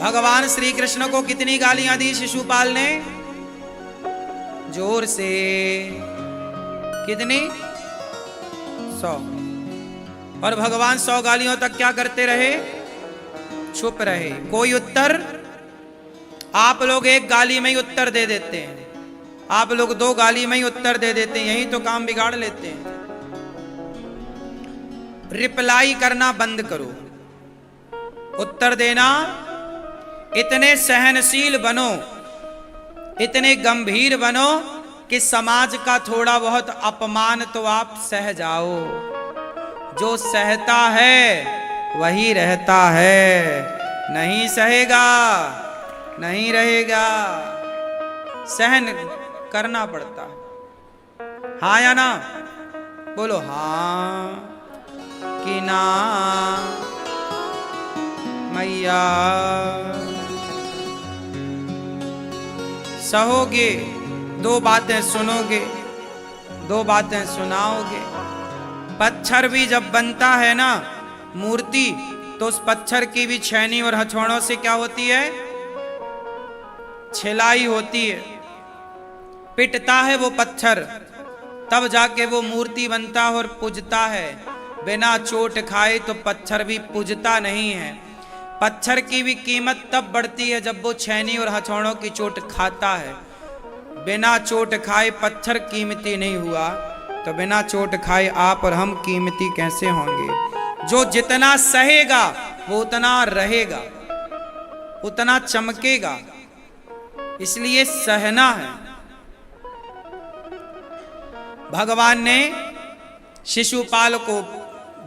S1: भगवान श्री कृष्ण को कितनी गालियां दी शिशुपाल ने? जोर से कितनी? 100। और भगवान 100 गालियों तक क्या करते रहे? चुप रहे, कोई उत्तर। आप लोग एक गाली में ही उत्तर दे देते हैं, आप लोग 2 गाली में ही उत्तर दे देते हैं, यही तो काम बिगाड़ लेते हैं। रिप्लाई करना बंद करो, उत्तर देना। इतने सहनशील बनो, इतने गंभीर बनो कि समाज का थोड़ा बहुत अपमान तो आप सह जाओ। जो सहता है वही रहता है, नहीं सहेगा नहीं रहेगा। सहन करना पड़ता है। हाँ या ना? बोलो हाँ कि ना मैया। सहोगे, 2 बातें सुनोगे, 2 बातें सुनाओगे। पत्थर भी जब बनता है ना मूर्ति, तो उस पत्थर की भी छैनी और हथौड़ों से क्या होती है? छिलाई होती है, पिटता है वो पत्थर, तब जाके वो मूर्ति बनता है और पूजता है। बिना चोट खाए तो पत्थर भी पूजता नहीं है। पत्थर की भी कीमत तब बढ़ती है जब वो छैनी और हथौड़ों की चोट खाता है। बिना चोट खाए पत्थर कीमती नहीं हुआ, तो बिना चोट खाए आप और हम कीमती कैसे होंगे? जो जितना सहेगा वो उतना रहेगा, उतना चमकेगा। इसलिए सहना है। भगवान ने शिशुपाल को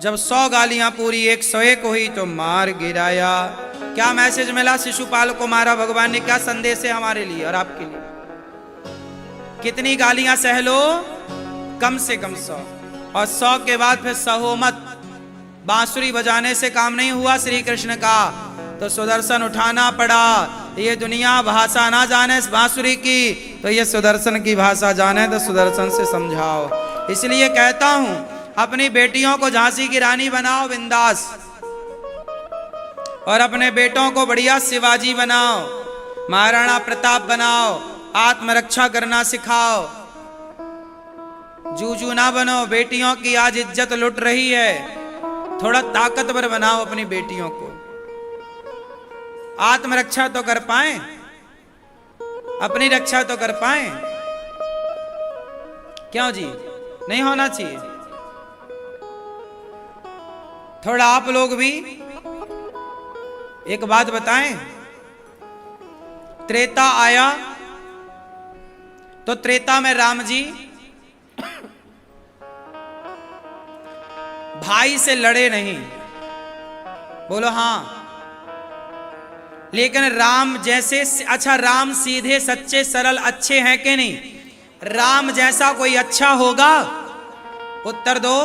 S1: जब 100 गालियां पूरी 101 हुई तो मार गिराया। क्या मैसेज मिला? शिशुपाल को मारा भगवान ने। क्या संदेश है हमारे लिए और आपके लिए? कितनी गालियां सह लो? कम से कम 100। और 100 के बाद फिर सहो मत। बांसुरी बजाने से काम नहीं हुआ श्री कृष्ण का, तो सुदर्शन उठाना पड़ा, ये दुनिया भाषा ना जाने बांसुरी की, तो ये सुदर्शन की भाषा जाने तो सुदर्शन से समझाओ। इसलिए कहता हूं अपनी बेटियों को झांसी की रानी बनाओ बिंदास, और अपने बेटों को बढ़िया शिवाजी बनाओ, महाराणा प्रताप बनाओ, आत्मरक्षा करना सिखाओ। जूझू ना बनो, बेटियों की आज इज्जत लुट रही है, थोड़ा ताकतवर बनाओ अपनी बेटियों को, आत्मरक्षा तो कर पाए, अपनी रक्षा तो कर पाए। क्यों जी, नहीं होना चाहिए? थोड़ा आप लोग भी एक बात बताएं, त्रेता आया तो त्रेता में राम जी भाई से लड़े नहीं, बोलो हाँ, लेकिन राम जैसे, अच्छा राम सीधे सच्चे सरल अच्छे हैं कि नहीं? राम जैसा कोई अच्छा होगा? उत्तर दो।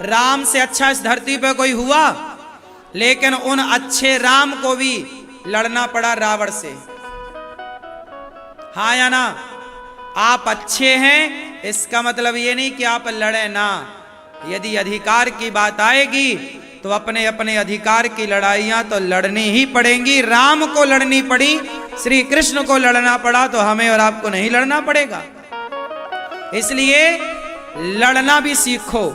S1: राम से अच्छा इस धरती पे कोई हुआ? लेकिन उन अच्छे राम को भी लड़ना पड़ा रावण से, हाँ या ना? आप अच्छे हैं इसका मतलब ये नहीं कि आप लड़े ना। यदि अधिकार की बात आएगी तो अपने अपने अधिकार की लड़ाइयां तो लड़नी ही पड़ेंगी। राम को लड़नी पड़ी, श्री कृष्ण को लड़ना पड़ा, तो हमें और आपको नहीं लड़ना पड़ेगा। इसलिए लड़ना भी सीखो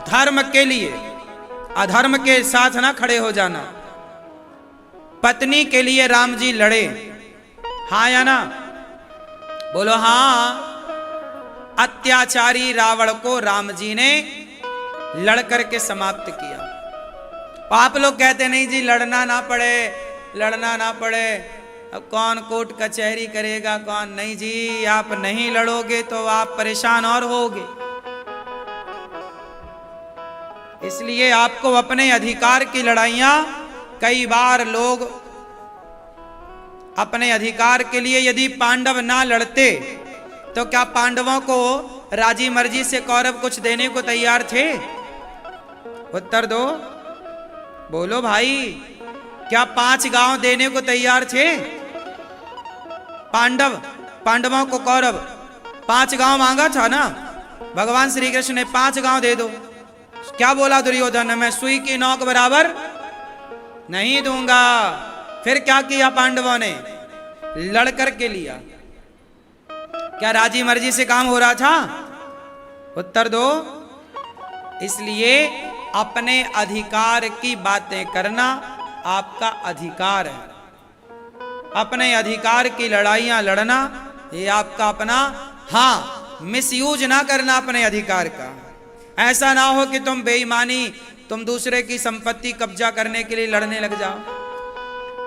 S1: धर्म के लिए, अधर्म के साथ ना खड़े हो जाना। पत्नी के लिए राम जी लड़े, हाँ या ना? बोलो हाँ। अत्याचारी रावण को राम जी ने लड़ करके समाप्त किया। आप लोग कहते नहीं जी लड़ना ना पड़े, लड़ना ना पड़े, अब कौन कोर्ट कचहरी करेगा, कौन नहीं। जी आप नहीं लड़ोगे तो आप परेशान और होगे। इसलिए आपको अपने अधिकार की लड़ाइयां, कई बार लोग अपने अधिकार के लिए यदि पांडव ना लड़ते तो क्या पांडवों को राजी मर्जी से कौरव कुछ देने को तैयार थे? उत्तर दो, बोलो भाई। क्या 5 गांव देने को तैयार थे पांडवों को कौरव? 5 गांव मांगा था ना भगवान श्री कृष्ण ने, 5 गांव दे दो। क्या बोला दुर्योधन? मैं सुई की नोक बराबर नहीं दूंगा। फिर क्या किया पांडवों ने? लड़ कर के लिया। क्या राजी मर्जी से काम हो रहा था? उत्तर दो। इसलिए अपने अधिकार की बातें करना आपका अधिकार है, अपने अधिकार की लड़ाइयां लड़ना ये आपका अपना, हाँ, मिसयूज ना करना अपने अधिकार का। ऐसा ना हो कि तुम बेईमानी, तुम दूसरे की संपत्ति कब्जा करने के लिए लड़ने लग जाओ,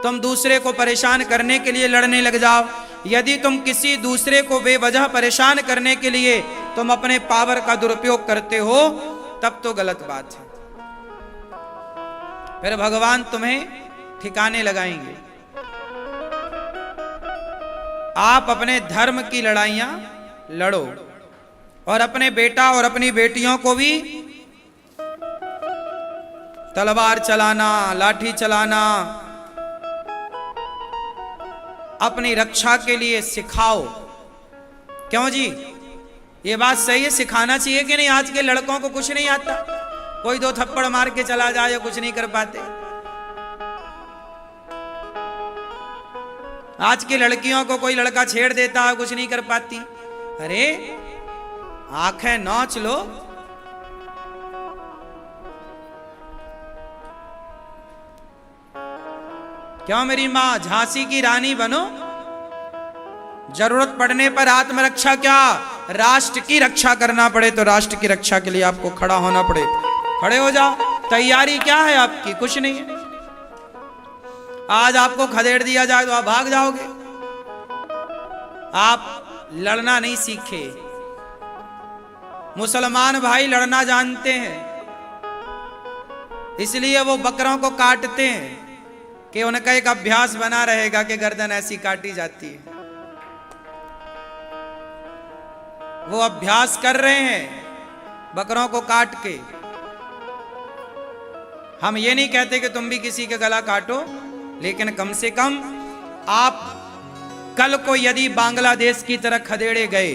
S1: तुम दूसरे को परेशान करने के लिए लड़ने लग जाओ। यदि तुम किसी दूसरे को बेवजह परेशान करने के लिए तुम अपने पावर का दुरुपयोग करते हो, तब तो गलत बात है, फिर भगवान तुम्हें ठिकाने लगाएंगे। आप अपने धर्म की लड़ाइयां लड़ो, और अपने बेटा और अपनी बेटियों को भी तलवार चलाना, लाठी चलाना, अपनी रक्षा के लिए सिखाओ। क्यों जी, ये बात सही है, सिखाना चाहिए कि नहीं? आज के लड़कों को कुछ नहीं आता, कोई 2 थप्पड़ मार के चला जाए, कुछ नहीं कर पाते। आज की लड़कियों को कोई लड़का छेड़ देता है, कुछ नहीं कर पाती। अरे आंखें नोच लो। क्यों मेरी मां, झांसी की रानी बनो, जरूरत पड़ने पर आत्मरक्षा क्या, राष्ट्र की रक्षा करना पड़े तो राष्ट्र की रक्षा के लिए आपको खड़ा होना पड़े, खड़े हो जाओ। तैयारी क्या है आपकी? कुछ नहीं है। आज आपको खदेड़ दिया जाए तो आप भाग जाओगे। आप लड़ना नहीं सीखे। मुसलमान भाई लड़ना जानते हैं, इसलिए वो बकरों को काटते हैं कि उनका एक अभ्यास बना रहेगा कि गर्दन ऐसी काटी जाती है। वो अभ्यास कर रहे हैं बकरों को काट के। हम ये नहीं कहते कि तुम भी किसी का गला काटो, लेकिन कम से कम आप कल को यदि बांग्लादेश की तरह खदेड़े गए,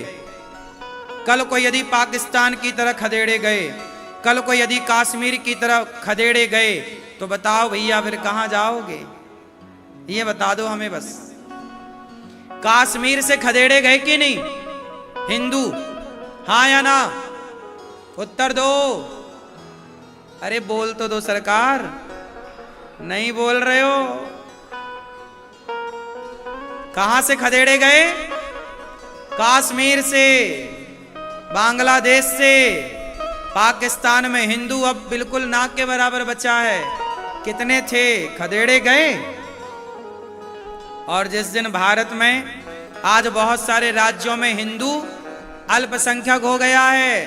S1: कल को यदि पाकिस्तान की तरह खदेड़े गए, कल को यदि कश्मीर की तरह खदेड़े गए, तो बताओ भैया फिर कहां जाओगे? ये बता दो हमें बस। कश्मीर से खदेड़े गए कि नहीं हिंदू? हाँ या ना? उत्तर दो। अरे बोल तो दो सरकार, नहीं बोल रहे हो। कहां से खदेड़े गए? कश्मीर से, बांग्लादेश से। पाकिस्तान में हिंदू अब बिल्कुल नाक के बराबर बचा है। कितने थे खदेड़े गए? और जिस दिन भारत में आज बहुत सारे राज्यों में हिंदू अल्पसंख्यक हो गया है,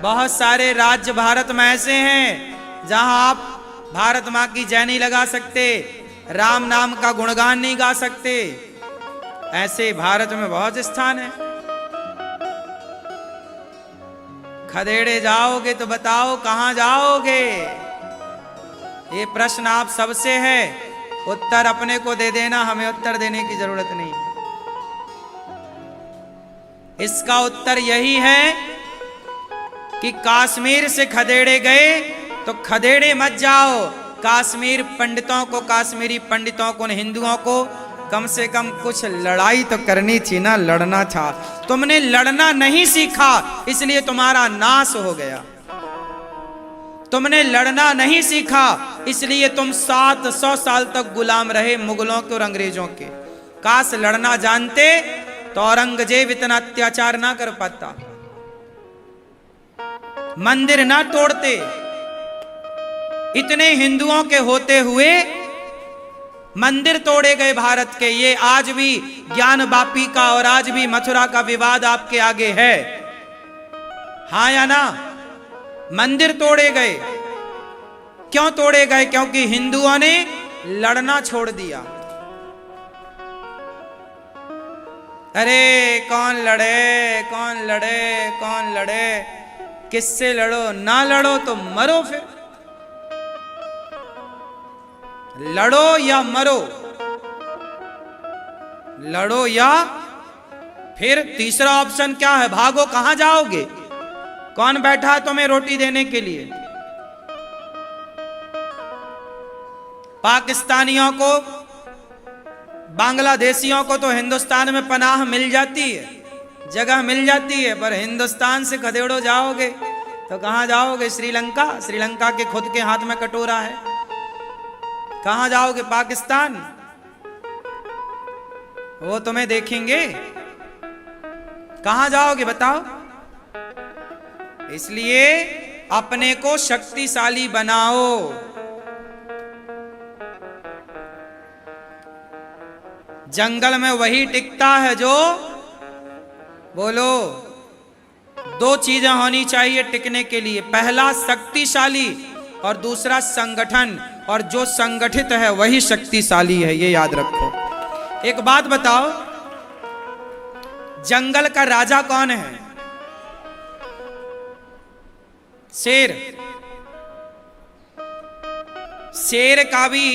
S1: बहुत सारे राज्य भारत में ऐसे हैं जहां आप भारत मां की जय नहीं लगा सकते, राम नाम का गुणगान नहीं गा सकते। ऐसे भारत में बहुत स्थान है। खदेड़े जाओगे तो बताओ कहां जाओगे? ये प्रश्न आप सबसे है। उत्तर अपने को दे देना, हमें उत्तर देने की जरूरत नहीं। इसका उत्तर यही है कि कश्मीर से खदेड़े गए तो खदेड़े मत जाओ। कश्मीर पंडितों को, कश्मीरी पंडितों को, हिंदुओं को कम से कम कुछ लड़ाई तो करनी थी ना, लड़ना था। तुमने लड़ना नहीं सीखा, इसलिए तुम्हारा नाश हो गया। तुमने लड़ना नहीं सीखा, इसलिए तुम 700 साल तक गुलाम रहे मुगलों के और अंग्रेजों के। काश लड़ना जानते तो औरंगजेब इतना अत्याचार ना कर पाता, मंदिर ना तोड़ते। इतने हिंदुओं के होते हुए मंदिर तोड़े गए भारत के। ये आज भी ज्ञान वापी का और आज भी मथुरा का विवाद आपके आगे है, हाँ या ना? मंदिर तोड़े गए। क्यों तोड़े गए? क्योंकि हिंदुओं ने लड़ना छोड़ दिया। अरे कौन लड़े, कौन लड़े, कौन लड़े? किससे लड़ो? ना लड़ो तो मरो। फिर लड़ो या मरो, लड़ो या फिर तीसरा ऑप्शन क्या है? भागो। कहां जाओगे? कौन बैठा है तुम्हें रोटी देने के लिए? पाकिस्तानियों को, बांग्लादेशियों को तो हिंदुस्तान में पनाह मिल जाती है, जगह मिल जाती है, पर हिंदुस्तान से खदेड़ो जाओगे तो कहां जाओगे? श्रीलंका? श्रीलंका के खुद के हाथ में कटोरा है। कहां जाओगे? पाकिस्तान? वो तुम्हें देखेंगे। कहां जाओगे बताओ? इसलिए अपने को शक्तिशाली बनाओ। जंगल में वही टिकता है जो, बोलो, दो चीजें होनी चाहिए टिकने के लिए। पहला शक्तिशाली और दूसरा संगठन, और जो संगठित है वही शक्तिशाली है, ये याद रखो। एक बात बताओ, जंगल का राजा कौन है? शेर। शेर का भी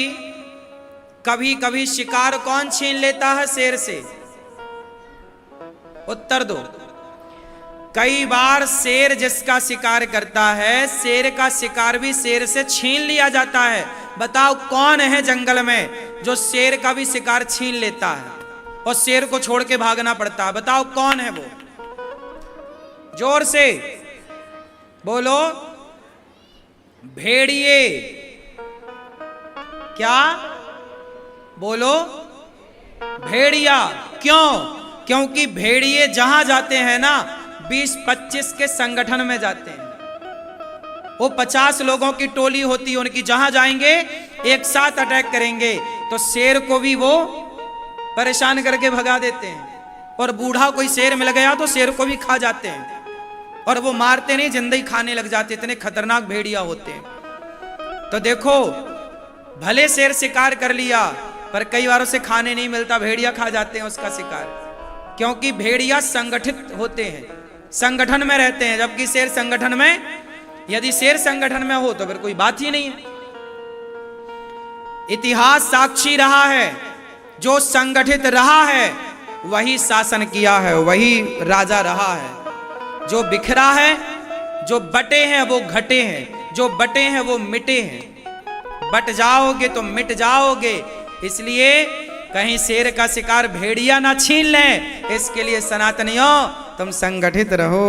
S1: कभी कभी शिकार कौन छीन लेता है शेर से? उत्तर दो। कई बार शेर जिसका शिकार करता है, शेर का शिकार भी शेर से छीन लिया जाता है। बताओ कौन है जंगल में जो शेर का भी शिकार छीन लेता है और शेर को छोड़ के भागना पड़ता है? बताओ कौन है वो? जोर से बोलो। भेड़िए। क्या? बोलो। भेड़िया। क्यों? क्योंकि भेड़िए जहां जाते हैं ना, 20-25 के संगठन में जाते हैं। वो 50 लोगों की टोली होती है उनकी, जहां जाएंगे एक साथ अटैक करेंगे, तो शेर को भी वो परेशान करके भगा देते हैं। और बूढ़ा कोई शेर मिल गया तो शेर को भी खा जाते हैं, और वो मारते नहीं, जिंदा ही खाने लग जाते। इतने खतरनाक भेड़िया होते हैं। तो देखो, भले शेर शिकार कर लिया पर कई बार उसे खाने नहीं मिलता, भेड़िया खा जाते हैं उसका शिकार, क्योंकि भेड़िया संगठित होते हैं, संगठन में रहते हैं। जबकि शेर संगठन में, यदि शेर संगठन में हो तो फिर कोई बात ही नहीं है। इतिहास साक्षी रहा है जो संगठित रहा है वही शासन किया है, वही राजा रहा है। जो बिखरा है, जो बटे हैं वो घटे हैं, जो बटे हैं वो मिटे हैं। बट जाओगे तो मिट जाओगे, इसलिए कहीं शेर का शिकार भेड़िया ना छीन ले। इसके लिए सनातनियों तुम संगठित रहो।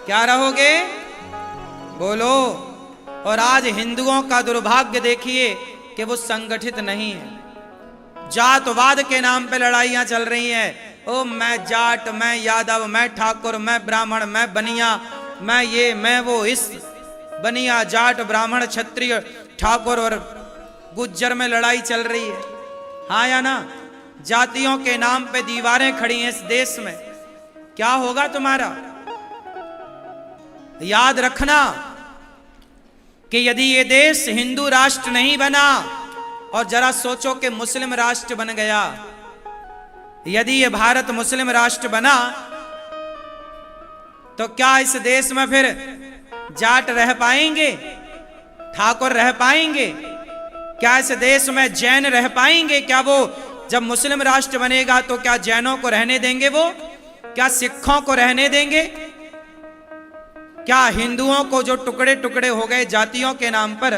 S1: क्या रहोगे? बोलो। और आज हिंदुओं का दुर्भाग्य देखिए कि वो संगठित नहीं है। जातवाद के नाम पे लड़ाइयां चल रही हैं। ओ मैं जाट, मैं यादव, मैं ठाकुर, मैं ब्राह्मण, मैं बनिया, मैं ये, मैं वो। इस बनिया, जाट, ब्राह्मण, क्षत्रिय, ठाकुर और गुज्जर में लड़ाई चल रही है। हाँ या ना? जातियों के नाम पे दीवारें खड़ी हैं इस देश में। क्या होगा तुम्हारा? याद रखना कि यदि ये देश हिंदू राष्ट्र नहीं बना, और जरा सोचो कि मुस्लिम राष्ट्र बन गया, यदि ये भारत मुस्लिम राष्ट्र बना, तो क्या इस देश में फिर जाट रह पाएंगे? ठाकुर रह पाएंगे? क्या इस देश में जैन रह पाएंगे? क्या वो जब मुस्लिम राष्ट्र बनेगा तो क्या जैनों को रहने देंगे? वो क्या सिखों को रहने देंगे? क्या हिंदुओं को जो टुकड़े टुकड़े हो गए जातियों के नाम पर,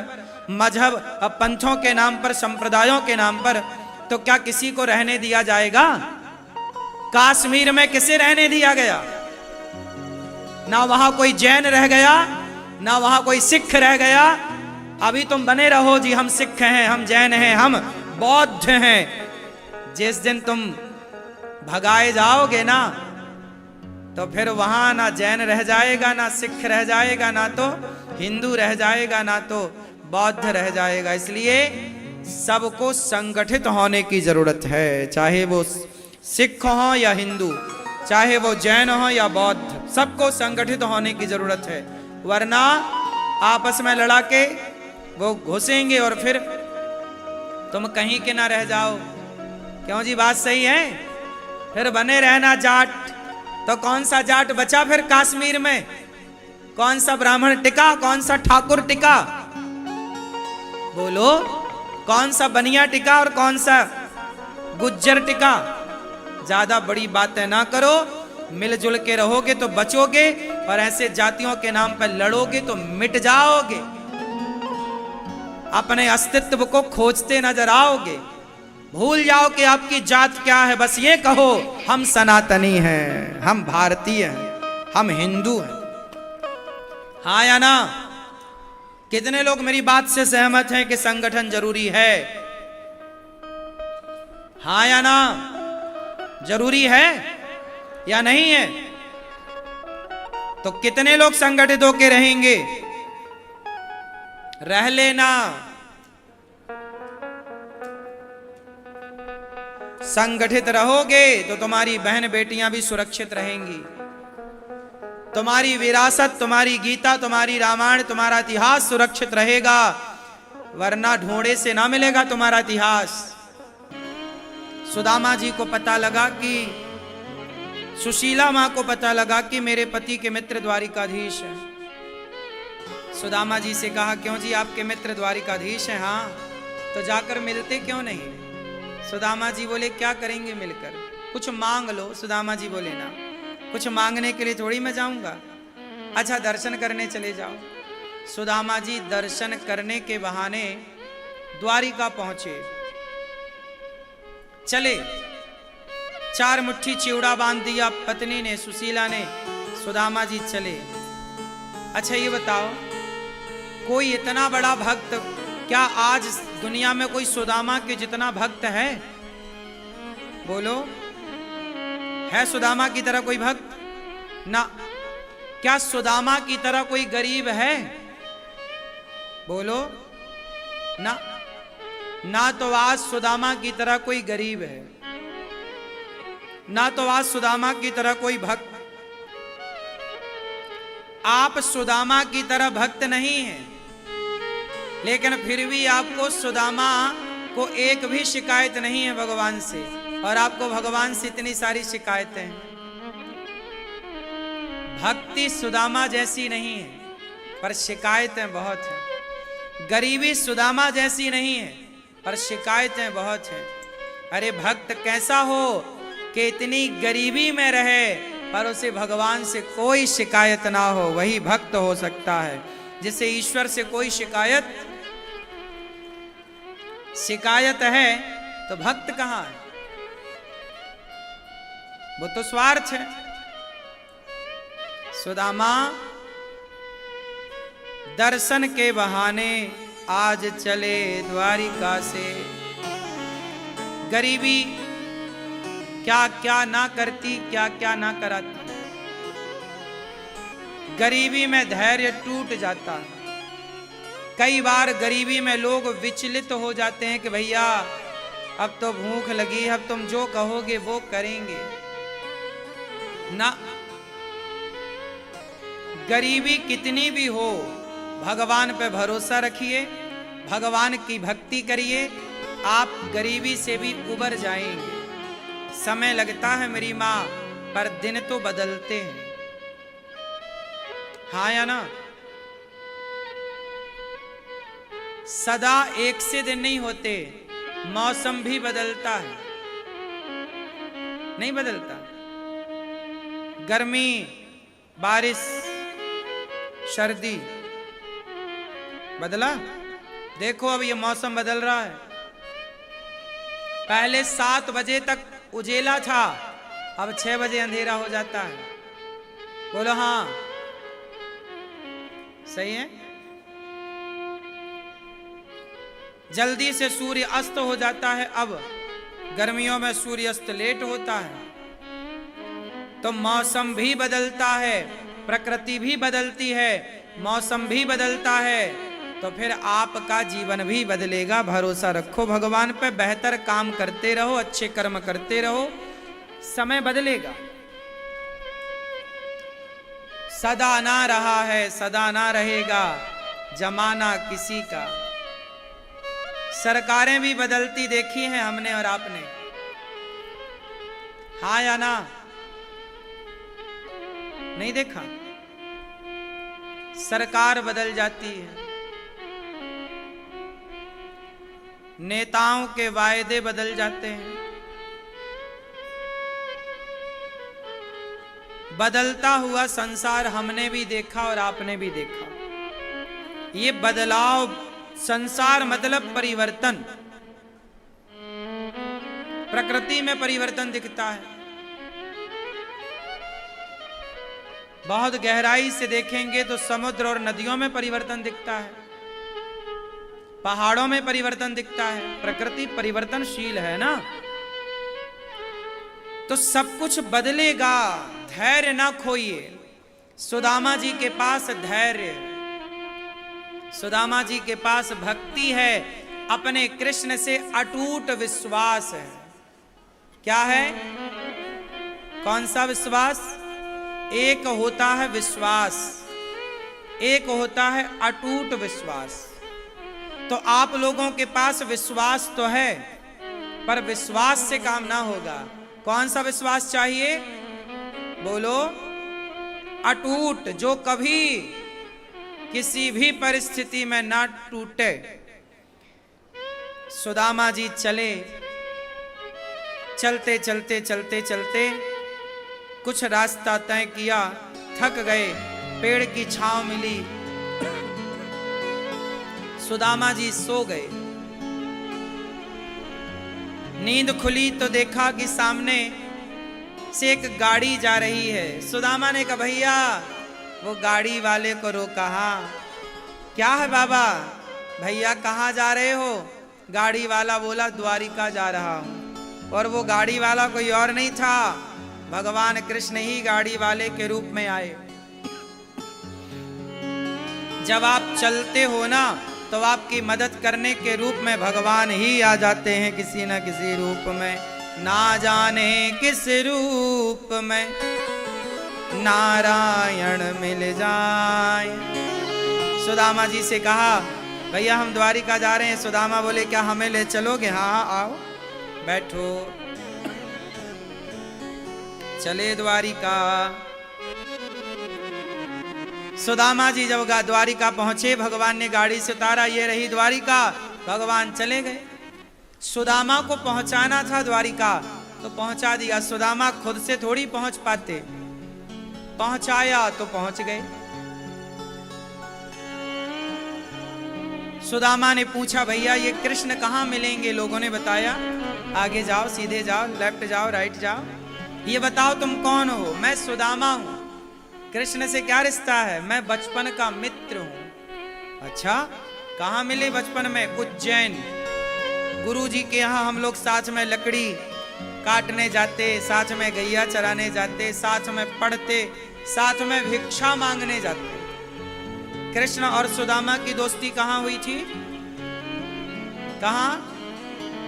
S1: मजहब पंथों के नाम पर, संप्रदायों के नाम पर, तो क्या किसी को रहने दिया जाएगा? कश्मीर में किसे रहने दिया गया? ना वहां कोई जैन रह गया, ना वहां कोई सिख रह गया। अभी तुम बने रहो जी, हम सिख हैं, हम जैन हैं, हम बौद्ध हैं। जिस दिन तुम भगाए जाओगे ना, तो फिर वहां ना जैन रह जाएगा, ना सिख रह जाएगा, ना तो हिंदू रह जाएगा, ना तो बौद्ध रह जाएगा। इसलिए सबको संगठित होने की जरूरत है, चाहे वो सिख हो या हिंदू, चाहे वो जैन हो या बौद्ध, सबको संगठित होने की जरूरत है। वरना आपस में लड़ा के वो घुसेंगे और फिर तुम कहीं के ना रह जाओ। क्यों जी? बात सही है। फिर बने रहना जाट, तो कौन सा जाट बचा फिर कश्मीर में? कौन सा ब्राह्मण टिका? कौन सा ठाकुर टिका? बोलो। कौन सा बनिया टिका और कौन सा गुज्जर टिका? ज्यादा बड़ी बातें ना करो, मिलजुल के रहोगे तो बचोगे, और ऐसे जातियों के नाम पर लड़ोगे तो मिट जाओगे। अपने अस्तित्व को खोजते नजर आओगे। भूल जाओ कि आपकी जात क्या है, बस ये कहो हम सनातनी हैं, हम भारतीय हैं, हम हिंदू हैं। हाँ या ना? कितने लोग मेरी बात से सहमत हैं कि संगठन जरूरी है? हाँ या ना? जरूरी है या नहीं है? तो कितने लोग संगठित होकर रहेंगे? रह लेना। संगठित रहोगे तो तुम्हारी बहन बेटियां भी सुरक्षित रहेंगी। तुम्हारी विरासत, तुम्हारी गीता, तुम्हारी रामायण, तुम्हारा इतिहास सुरक्षित रहेगा। वरना ढूंढे से ना मिलेगा तुम्हारा इतिहास। सुदामा जी को पता लगा कि, सुशीला मां को पता लगा कि मेरे पति के मित्र द्वारिकाधीश हैं। सुदामा जी से कहा, क्यों जी आपके मित्र द्वारिकाधीश हैं? हाँ। तो जाकर मिलते क्यों नहीं? सुदामा जी बोले, क्या करेंगे मिलकर? कुछ मांग लो। सुदामा जी बोले, ना, कुछ मांगने के लिए थोड़ी मैं जाऊंगा। अच्छा, दर्शन करने चले जाओ। सुदामा जी दर्शन करने के बहाने द्वारिका पहुंचे। चले, 4 मुट्ठी चिवड़ा बांध दिया पत्नी ने, सुशीला ने। सुदामा जी चले। अच्छा ये बताओ, कोई इतना बड़ा भक्त, क्या आज दुनिया में कोई सुदामा के जितना भक्त है? बोलो, है सुदामा की तरह कोई भक्त? ना। क्या सुदामा की तरह कोई गरीब है? बोलो ना। ना तो आज सुदामा की तरह कोई गरीब है, ना तो आज सुदामा की तरह कोई भक्त। आप सुदामा की तरह भक्त नहीं हैं, लेकिन फिर भी आपको सुदामा को एक भी शिकायत नहीं है भगवान से, और आपको भगवान से इतनी सारी शिकायतें हैं। भक्ति सुदामा जैसी नहीं है, पर शिकायतें बहुत हैं। गरीबी सुदामा जैसी नहीं है, पर शिकायतें बहुत हैं। अरे भक्त कैसा हो कि इतनी गरीबी में रहे पर उसे भगवान से कोई शिकायत ना हो, वही भक्त हो सकता है। जिसे ईश्वर से कोई शिकायत है तो भक्त कहां है? वो तो स्वार्थ है। सुदामा दर्शन के बहाने आज चले द्वारिका से। गरीबी क्या क्या ना करती, क्या क्या ना कराती। गरीबी में धैर्य टूट जाता है। कई बार गरीबी में लोग विचलित हो जाते हैं कि भैया अब तो भूख लगी, अब तुम जो कहोगे वो करेंगे ना। गरीबी कितनी भी हो, भगवान पे भरोसा रखिए, भगवान की भक्ति करिए, आप गरीबी से भी उबर जाएंगे। समय लगता है मेरी माँ, पर दिन तो बदलते हैं। हाँ या ना? सदा एक से दिन नहीं होते, मौसम भी बदलता है। नहीं बदलता? गर्मी, बारिश, सर्दी बदला? देखो अब ये मौसम बदल रहा है। पहले 7 बजे तक उजेला था, अब 6 बजे अंधेरा हो जाता है। बोलो हाँ, सही है। जल्दी से सूर्य अस्त हो जाता है, अब गर्मियों में सूर्य अस्त लेट होता है। तो मौसम भी बदलता है, प्रकृति भी बदलती है, मौसम भी बदलता है, तो फिर आपका जीवन भी बदलेगा। भरोसा रखो भगवान पे, बेहतर काम करते रहो, अच्छे कर्म करते रहो, समय बदलेगा। सदा ना रहा है, सदा ना रहेगा जमाना किसी का। सरकारें भी बदलती देखी हैं हमने और आपने, हाँ या ना? नहीं देखा? सरकार बदल जाती है, नेताओं के वायदे बदल जाते हैं। बदलता हुआ संसार हमने भी देखा और आपने भी देखा। ये बदलाव, संसार मतलब परिवर्तन, प्रकृति में परिवर्तन दिखता है। बहुत गहराई से देखेंगे तो समुद्र और नदियों में परिवर्तन दिखता है, पहाड़ों में परिवर्तन दिखता है। प्रकृति परिवर्तनशील है ना, तो सब कुछ बदलेगा। धैर्य ना खोइए। सुदामा जी के पास धैर्य, सुदामा जी के पास भक्ति है, अपने कृष्ण से अटूट विश्वास है। क्या है? कौन सा विश्वास? एक होता है विश्वास, एक होता है अटूट विश्वास। तो आप लोगों के पास विश्वास तो है, पर विश्वास से काम ना होगा। कौन सा विश्वास चाहिए? बोलो। अटूट, जो कभी किसी भी परिस्थिति में ना टूटे। सुदामा जी चले, चलते चलते चलते चलते कुछ रास्ता तय किया, थक गए, पेड़ की छांव मिली, सुदामा जी सो गए। नींद खुली तो देखा कि सामने से एक गाड़ी जा रही है। सुदामा ने कहा भैया, वो गाड़ी वाले को रोका। हाँ क्या है बाबा? भैया कहाँ जा रहे हो? गाड़ी वाला बोला द्वारिका जा रहा हूं। और वो गाड़ी वाला कोई और नहीं था, भगवान कृष्ण ही गाड़ी वाले के रूप में आए। जब आप चलते हो ना, तो आपकी मदद करने के रूप में भगवान ही आ जाते हैं, किसी न किसी रूप में। ना जाने किस रूप में नारायण मिल जाए। सुदामा जी से कहा भैया हम द्वारिका जा रहे हैं। सुदामा बोले क्या हमें ले चलोगे? हाँ आओ बैठो। चले द्वारिका। सुदामा जी जब द्वारिका पहुंचे, भगवान ने गाड़ी से उतारा, ये रही द्वारिका, भगवान चले गए। सुदामा को पहुंचाना था द्वारिका, तो पहुंचा दिया। सुदामा खुद से थोड़ी पहुंच पाते, पहुंचाया तो पहुंच गए। सुदामा ने पूछा, भैया ये कृष्ण कहाँ मिलेंगे? लोगों ने बताया, आगे जाओ, सीधे जाओ, लेफ्ट जाओ, राइट जाओ, ये बताओ तुम कौन हो? मैं सुदामा हूं। कृष्ण से क्या रिश्ता है? मैं बचपन का मित्र हूं। अच्छा, कहाँ मिले बचपन में? उज्जैन। गुरुजी के यहाँ हम लोग साथ में लकड़ी काटने जाते, साथ में गैया चराने जाते, साथ में पढ़ते, साथ में भिक्षा मांगने जाते। कृष्ण और सुदामा की दोस्ती कहाँ हुई थी? कहाँ?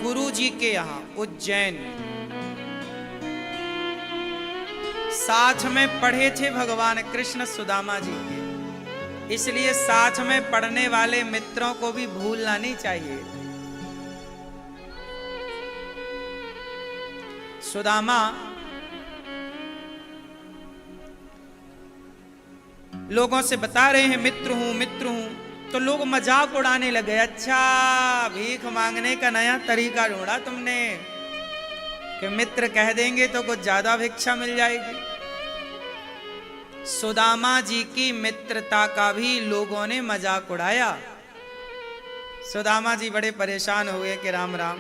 S1: गुरुजी के यहाँ, उज्जैन। साथ में पढ़े थे भगवान कृष्ण सुदामा जी के, इसलिए साथ में पढ़ने वाले मित्रों को भी भूलना नहीं चाहिए। सुदामा लोगों से बता रहे हैं, मित्र हूं, मित्र हूं, तो लोग मजाक उड़ाने लगे। अच्छा, भीख मांगने का नया तरीका ढूंढा तुमने कि मित्र कह देंगे तो कुछ ज्यादा भिक्षा मिल जाएगी। सुदामा जी की मित्रता का भी लोगों ने मजाक उड़ाया। सुदामा जी बड़े परेशान हुए कि राम राम,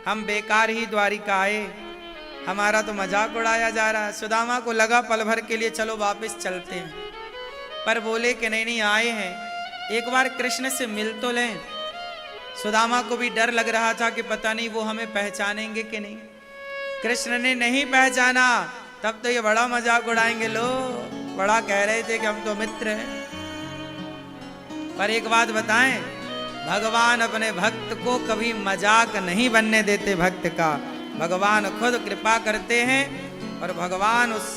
S1: हम बेकार ही द्वारिका आए, हमारा तो मजाक उड़ाया जा रहा है। सुदामा को लगा पल भर के लिए चलो वापस चलते हैं, पर बोले कि नहीं नहीं, आए हैं, एक बार कृष्ण से मिल तो लें। सुदामा को भी डर लग रहा था कि पता नहीं वो हमें पहचानेंगे कि नहीं। कृष्ण ने नहीं पहचाना, तब तो ये बड़ा मजाक उड़ाएंगे, लो बड़ा कह रहे थे कि हम तो मित्र हैं। पर एक बात बताएं, भगवान अपने भक्त को कभी मजाक नहीं बनने देते। भक्त का भगवान खुद कृपा करते हैं और भगवान उस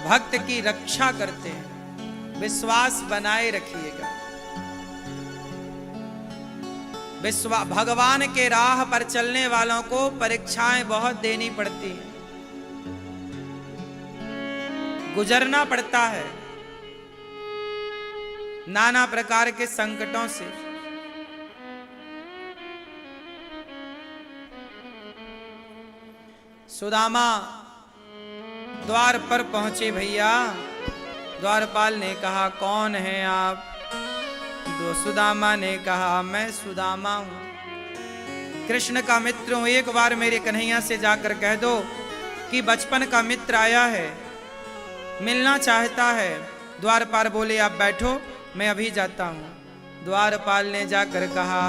S1: भक्त की रक्षा करते हैं। विश्वास बनाए रखिएगा। भगवान के राह पर चलने वालों को परीक्षाएं बहुत देनी पड़ती हैं, गुजरना पड़ता है नाना प्रकार के संकटों से। सुदामा द्वार पर पहुंचे। भैया, द्वारपाल ने कहा, कौन हैं आप? सुदामा ने कहा, मैं सुदामा हूं, कृष्ण का मित्र हूं। एक बार मेरे कन्हैया से जाकर कह दो कि बचपन का मित्र आया है, मिलना चाहता है। द्वारपाल बोले, आप बैठो, मैं अभी जाता हूं। द्वारपाल ने जाकर कहा,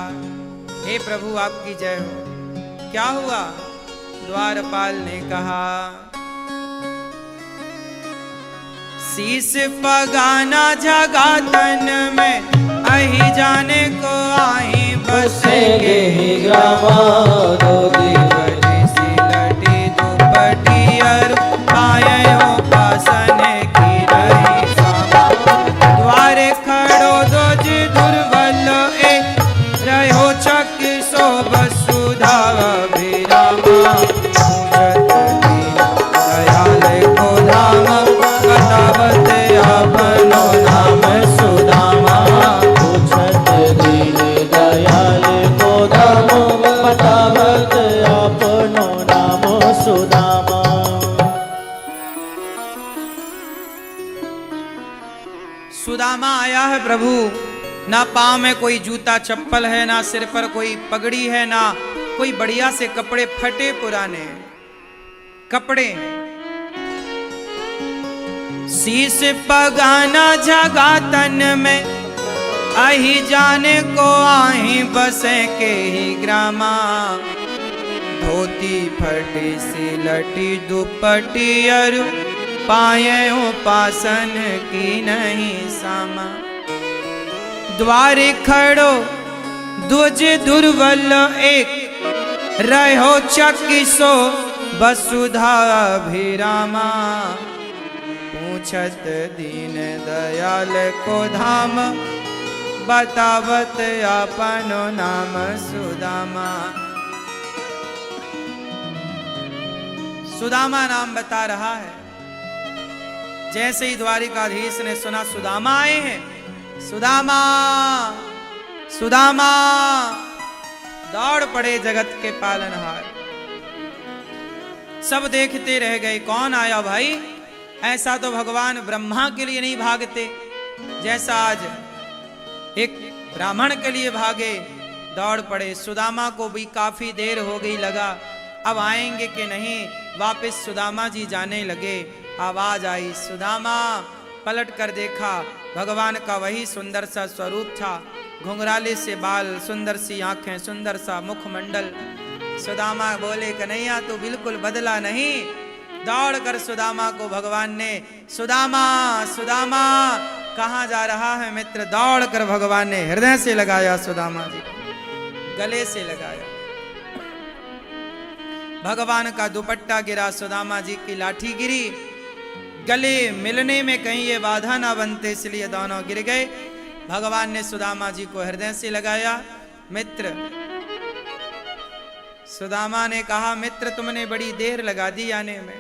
S1: हे प्रभु आपकी जय हो। क्या हुआ? द्वारपाल ने कहा, शीश पगाना जगा तन में, अही जाने को आई बसेंगे ही ग्रामा। धोती बड़ी सी लटी दुपटी और पाए उपासन की रही सामा। द्वारे खड़ो दोज दुर्बल एक, रहो चक सो वसुधा अभिरामा। दयाल को धाम बतावत अपनो नाम सुदामा।
S2: पूछत दीन दयाल को धाम बतावत अपनो नाम सुदामा।
S1: सुदामा आया है प्रभु, ना पाँव में कोई जूता चप्पल है, ना सिर पर कोई पगड़ी है, ना कोई बढ़िया से कपड़े, फटे पुराने कपड़े हैं। शीश पगाना जगा तन में, अही जाने को आही बसे के ही ग्रामा। धोती फटी सी लटी दुपटी और पाए उपासन की नहीं सामा। द्वारे खड़ो द्वज दुर्बल एक, रहो चकिसो वसुधा अभिरामा। पूछत दीन दयाल को धाम बतावत अपनो नाम सुदामा। सुदामा नाम बता रहा है। जैसे ही द्वारिकाधीश ने सुना सुदामा आए हैं, सुदामा सुदामा, दौड़ पड़े जगत के पालनहार। सब देखते रह गए, कौन आया भाई? ऐसा तो भगवान ब्रह्मा के लिए नहीं भागते, जैसा आज एक ब्राह्मण के लिए भागे। दौड़ पड़े। सुदामा को भी काफी देर हो गई, लगा अब आएंगे कि नहीं। वापस सुदामा जी जाने लगे। आवाज आई, सुदामा। पलट कर देखा, भगवान का वही सुंदर सा स्वरूप था, घुंघराले से बाल, सुंदर सी आंखें, सुंदर सा मुखमंडल। सुदामा बोले, कन्हैया तू बिल्कुल बदला नहीं। दौड़ कर सुदामा को भगवान ने, सुदामा सुदामा, कहाँ जा रहा है मित्र? दौड़ कर भगवान ने हृदय से लगाया, सुदामा जी गले से लगाया। भगवान का दुपट्टा गिरा, सुदामा जी की लाठी गिरी। गले मिलने में कहीं ये बाधा ना बनते, इसलिए दोनों गिर गए। भगवान ने सुदामा जी को हृदय से लगाया। मित्र, सुदामा ने कहा, मित्र तुमने बड़ी देर लगा दी आने में।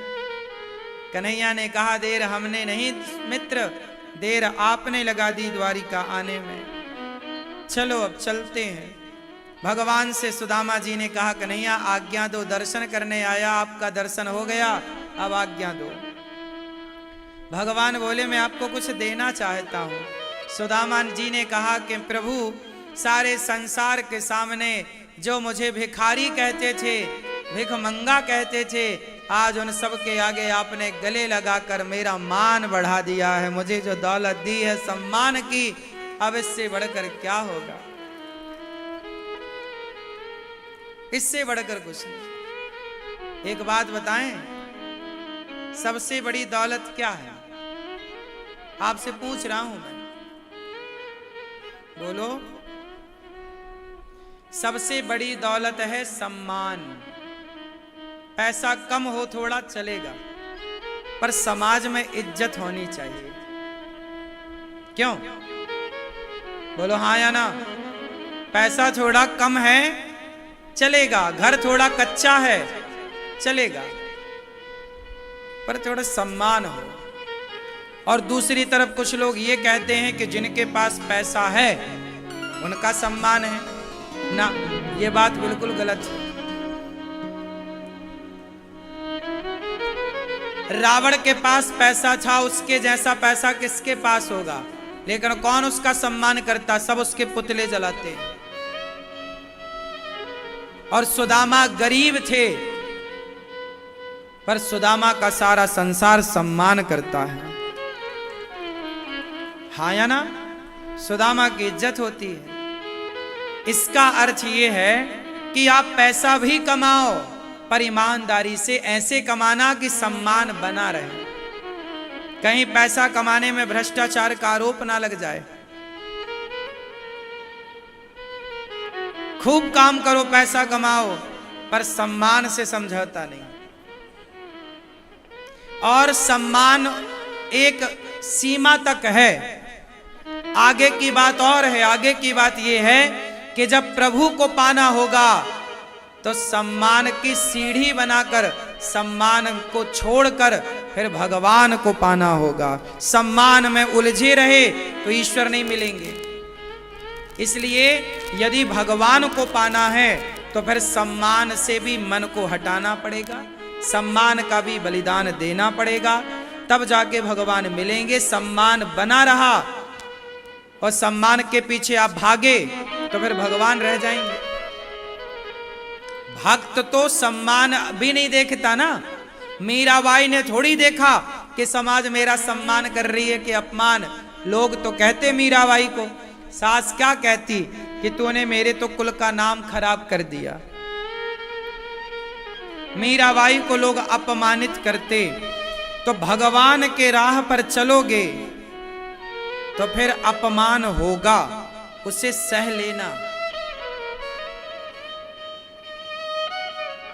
S1: कन्हैया ने कहा, देर हमने नहीं मित्र, देर आपने लगा दी द्वारिका आने में। चलो अब चलते हैं। भगवान से सुदामा जी ने कहा, कन्हैया आज्ञा दो, दर्शन करने आया, आपका दर्शन हो गया, अब आज्ञा दो। भगवान बोले, मैं आपको कुछ देना चाहता हूँ। सुदामा जी ने कहा कि प्रभु, सारे संसार के सामने जो मुझे भिखारी कहते थे, भिखमंगा कहते थे, आज उन सब के आगे आपने गले लगाकर मेरा मान बढ़ा दिया है। मुझे जो दौलत दी है सम्मान की, अब इससे बढ़कर क्या होगा? इससे बढ़कर कुछ नहीं। एक बात बताएं, सबसे बड़ी दौलत क्या है? आपसे पूछ रहा हूं मैं, बोलो। सबसे बड़ी दौलत है सम्मान। पैसा कम हो थोड़ा चलेगा, पर समाज में इज्जत होनी चाहिए। क्यों? बोलो हाँ या ना। पैसा थोड़ा कम है चलेगा, घर थोड़ा कच्चा है चलेगा, पर थोड़ा सम्मान हो। और दूसरी तरफ कुछ लोग ये कहते हैं कि जिनके पास पैसा है उनका सम्मान है। ना, ये बात बिल्कुल गलत है। रावण के पास पैसा था, उसके जैसा पैसा किसके पास होगा? लेकिन कौन उसका सम्मान करता? सब उसके पुतले जलाते हैं। और सुदामा गरीब थे, पर सुदामा का सारा संसार सम्मान करता है। हाँ या ना? सुदामा की इज्जत होती है। इसका अर्थ यह है कि आप पैसा भी कमाओ, पर ईमानदारी से ऐसे कमाना कि सम्मान बना रहे। कहीं पैसा कमाने में भ्रष्टाचार का आरोप ना लग जाए। खूब काम करो, पैसा कमाओ, पर सम्मान से समझौता नहीं। और सम्मान एक सीमा तक है, आगे की बात और है। आगे की बात यह है कि जब प्रभु को पाना होगा तो सम्मान की सीढ़ी बनाकर, सम्मान को छोड़कर फिर भगवान को पाना होगा। सम्मान में उलझे रहे तो ईश्वर नहीं मिलेंगे। इसलिए यदि भगवान को पाना है तो फिर सम्मान से भी मन को हटाना पड़ेगा, सम्मान का भी बलिदान देना पड़ेगा, तब जाके भगवान मिलेंगे। सम्मान बना रहा और सम्मान के पीछे आप भागे तो फिर भगवान रह जाएंगे। भक्त तो सम्मान भी नहीं देखता ना। मीराबाई ने थोड़ी देखा कि समाज मेरा सम्मान कर रही है कि अपमान। लोग तो कहते मीराबाई को, सास क्या कहती कि तूने मेरे तो कुल का नाम खराब कर दिया। मीराबाई को लोग अपमानित करते। तो भगवान के राह पर चलोगे तो फिर अपमान होगा, उसे सह लेना।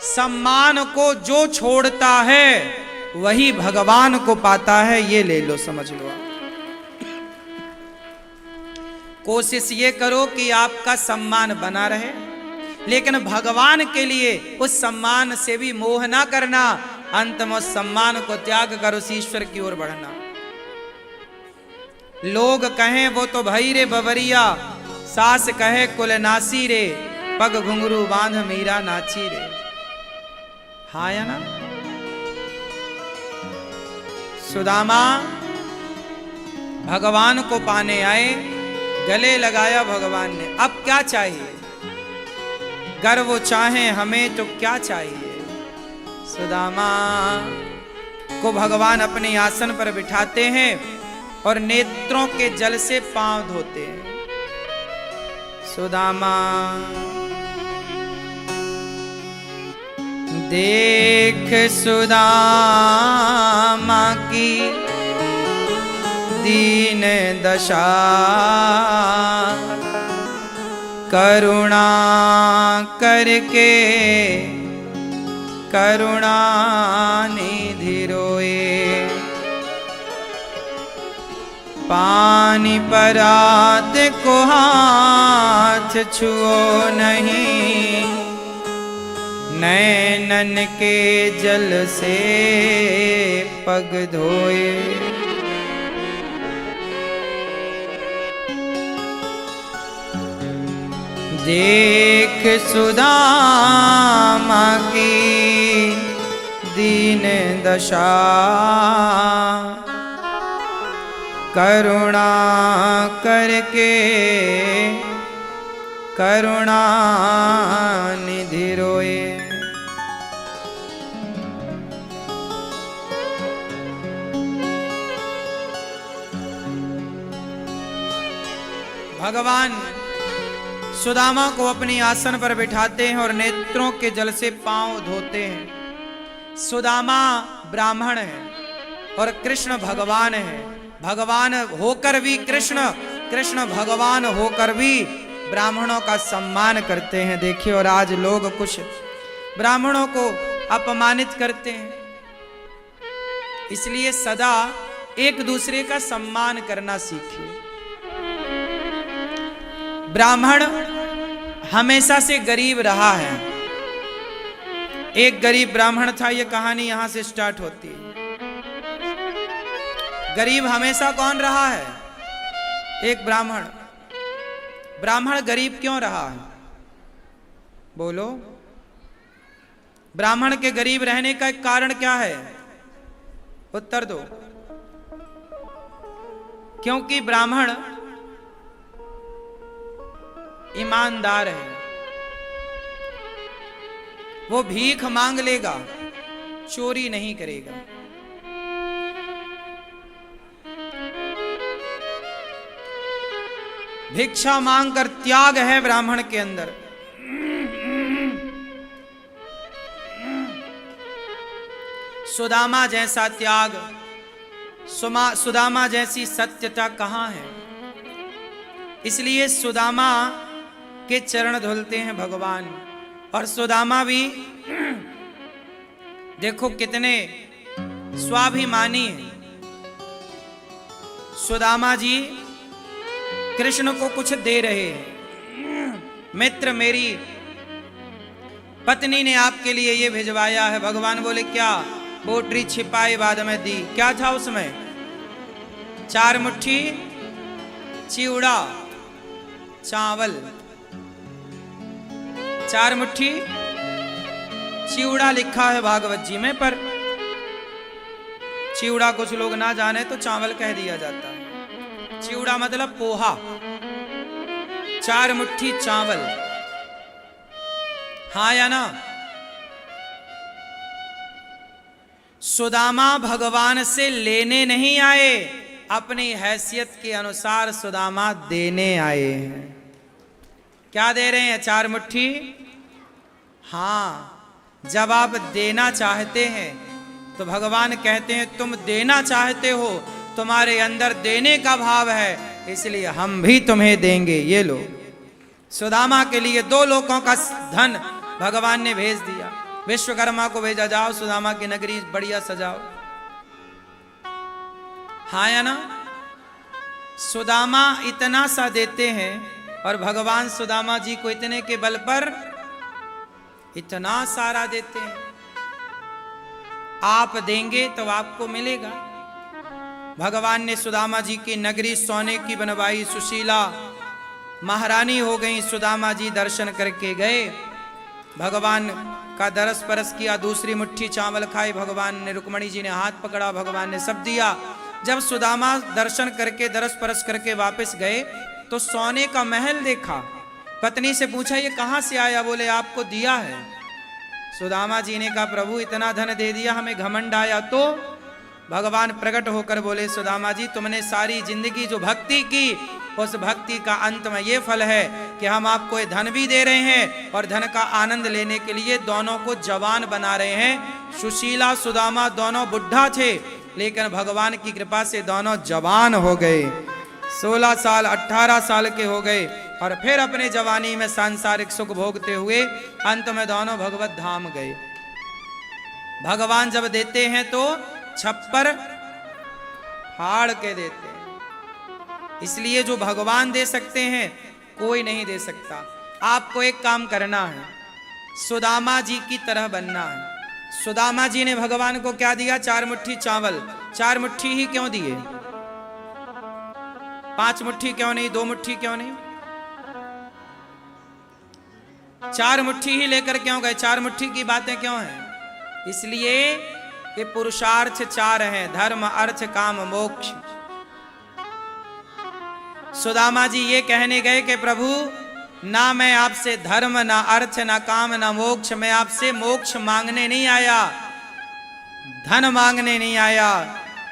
S1: सम्मान को जो छोड़ता है वही भगवान को पाता है, ये ले लो, समझ लो। कोशिश ये करो कि आपका सम्मान बना रहे, लेकिन भगवान के लिए उस सम्मान से भी मोह ना करना। अंत में उस सम्मान को त्याग कर उस ईश्वर की ओर बढ़ना। लोग कहें वो तो भई रे बबरिया, सास कहे कुल नासी रे, पग घुंघरू बांध मीरा नाची रे। हाँ या ना? सुदामा भगवान को पाने आए, गले लगाया भगवान ने। अब क्या चाहिए? गर वो चाहे हमें तो क्या चाहिए? सुदामा को भगवान अपने आसन पर बिठाते हैं और नेत्रों के जल से पांव धोते हैं। सुदामा देख सुदामा की दीन दशा, करुणा करके करुणा निधि रोए। पानी परात को हाथ छुओ नहीं, नैनन के जल से पग धोए। देख सुदामा की दीन दशा, करुणा करके करुणा निधि रोए। भगवान सुदामा को अपनी आसन पर बिठाते हैं और नेत्रों के जल से पांव धोते हैं। सुदामा ब्राह्मण है और कृष्ण भगवान है। भगवान होकर भी कृष्ण, कृष्ण भगवान होकर भी ब्राह्मणों का सम्मान करते हैं। देखिए, और आज लोग कुछ ब्राह्मणों को अपमानित करते हैं। इसलिए सदा एक दूसरे का सम्मान करना सीखिए। ब्राह्मण हमेशा से गरीब रहा है। एक गरीब ब्राह्मण था, यह कहानी यहां से स्टार्ट होती है। गरीब हमेशा कौन रहा है? एक ब्राह्मण। ब्राह्मण गरीब क्यों रहा है? बोलो। ब्राह्मण के गरीब रहने का एक कारण क्या है? उत्तर दो। क्योंकि ब्राह्मण ईमानदार है। वो भीख मांग लेगा, चोरी नहीं करेगा। भिक्षा मांगकर त्याग है ब्राह्मण के अंदर। सुदामा जैसा त्याग, सुदामा जैसी सत्यता कहां है? इसलिए सुदामा के चरण धुलते हैं भगवान। और सुदामा भी देखो कितने स्वाभिमानी हैं। सुदामा जी कृष्ण को कुछ दे रहे हैं। मित्र, मेरी पत्नी ने आपके लिए ये भिजवाया है। भगवान बोले क्या? पोटरी छिपाई बाद में दी। क्या था उसमें? 4 मुट्ठी चिवड़ा चावल। 4 मुट्ठी चिवड़ा लिखा है भागवत जी में, पर चिवड़ा कुछ लोग ना जाने तो चावल कह दिया जाता है। चिवड़ा मतलब पोहा। 4 मुट्ठी चावल। हाँ या ना? सुदामा भगवान से लेने नहीं आए, अपनी हैसियत के अनुसार सुदामा देने आए हैं। क्या दे रहे हैं? 4 मुट्ठी। हाँ, जब आप देना चाहते हैं तो भगवान कहते हैं तुम देना चाहते हो, तुम्हारे अंदर देने का भाव है, इसलिए हम भी तुम्हें देंगे। ये लो। सुदामा के लिए 2 लोगों का धन भगवान ने भेज दिया। विश्वकर्मा को भेजा, जाओ सुदामा की नगरी बढ़िया सजाओ। हाँ या ना? सुदामा इतना सा देते हैं और भगवान सुदामा जी को इतने के बल पर इतना सारा देते हैं। आप देंगे तो आपको मिलेगा। भगवान ने सुदामा जी की नगरी सोने की बनवाई, सुशीला महारानी हो गई। सुदामा जी दर्शन करके गए, भगवान का दरस परस किया, दूसरी मुट्ठी चावल खाए, भगवान ने, रुक्मणी जी ने हाथ पकड़ा, भगवान ने सब दिया। जब सुदामा दर्शन करके दरस परस करके वापस गए तो सोने का महल देखा। पत्नी से पूछा ये कहाँ से आया? बोले आपको दिया है। सुदामा जी ने कहा प्रभु इतना धन दे दिया, हमें घमंड आया। तो भगवान प्रकट होकर बोले सुदामा जी तुमने सारी जिंदगी जो भक्ति की, उस भक्ति का अंत में ये फल है कि हम आपको ये धन भी दे रहे हैं और धन का आनंद लेने के लिए दोनों को जवान बना रहे हैं। सुशीला सुदामा दोनों बुढ़ा थे, लेकिन भगवान की कृपा से दोनों जवान हो गए। 16 साल 18 साल के हो गए और फिर अपने जवानी में सांसारिक सुख भोगते हुए अंत में दोनों भगवत धाम गए। भगवान जब देते हैं तो छप्पर फाड़ के देते हैं, इसलिए जो भगवान दे सकते हैं कोई नहीं दे सकता। आपको एक काम करना है, सुदामा जी की तरह बनना है। सुदामा जी ने भगवान को क्या दिया? 4 मुट्ठी चावल। 4 मुट्ठी ही क्यों दिए? 5 मुट्ठी क्यों नहीं? 2 मुट्ठी क्यों नहीं? 4 मुट्ठी ही लेकर क्यों गए? 4 मुट्ठी की बातें क्यों हैं? इसलिए ये पुरुषार्थ 4 हैं, धर्म अर्थ काम मोक्ष। सुदामा जी ये कहने गए कि प्रभु ना मैं आपसे धर्म ना अर्थ ना काम ना मोक्ष, मैं आपसे मोक्ष मांगने नहीं आया, धन मांगने नहीं आया,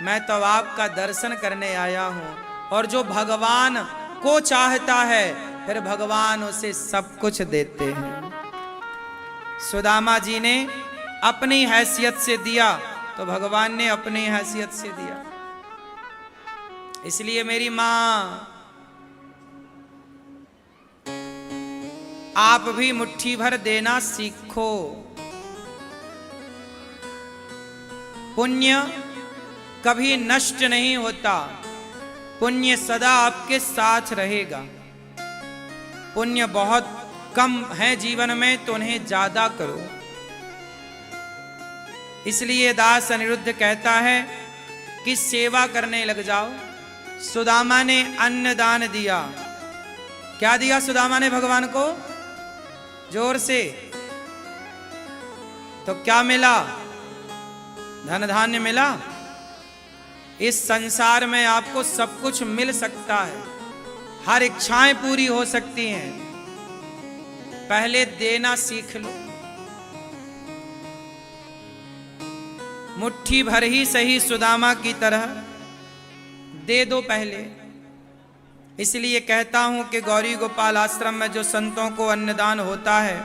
S1: मैं तो आपका दर्शन करने आया हूं। और जो भगवान को चाहता है फिर भगवान उसे सब कुछ देते हैं। सुदामा जी ने अपनी हैसियत से दिया तो भगवान ने अपनी हैसियत से दिया। इसलिए मेरी मां आप भी मुट्ठी भर देना सीखो। पुण्य कभी नष्ट नहीं होता, पुण्य सदा आपके साथ रहेगा। पुण्य बहुत कम है जीवन में तो उन्हें ज्यादा करो। इसलिए दास अनिरुद्ध कहता है कि सेवा करने लग जाओ। सुदामा ने अन्न दान दिया। क्या दिया सुदामा ने भगवान को? जोर से। तो क्या मिला? धन धान्य मिला। इस संसार में आपको सब कुछ मिल सकता है, हर इच्छाएं पूरी हो सकती हैं, पहले देना सीख लो। मुट्ठी भर ही सही सुदामा की तरह दे दो पहले। इसलिए कहता हूं कि गौरी गोपाल आश्रम में जो संतों को अन्नदान होता है,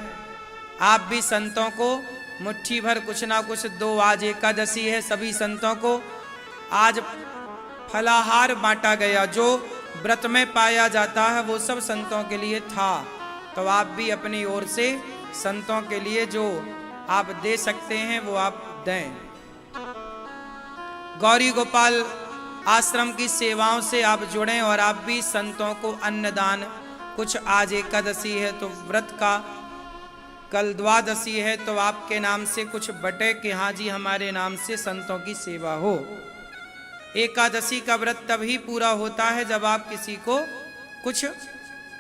S1: आप भी संतों को मुट्ठी भर कुछ ना कुछ दो। आज एकादशी है, सभी संतों को आज फलाहार बांटा गया। जो व्रत में पाया जाता है वो सब संतों के लिए था, तो आप भी अपनी ओर से संतों के लिए जो आप दे सकते हैं वो आप दें। गौरी गोपाल आश्रम की सेवाओं से आप जुड़ें और आप भी संतों को अन्नदान, कुछ आज एकादशी है तो व्रत का, कल द्वादशी है तो आपके नाम से कुछ बटे कि हाँ जी हमारे नाम से संतों की सेवा हो। एकादशी का व्रत तभी पूरा होता है जब आप किसी को कुछ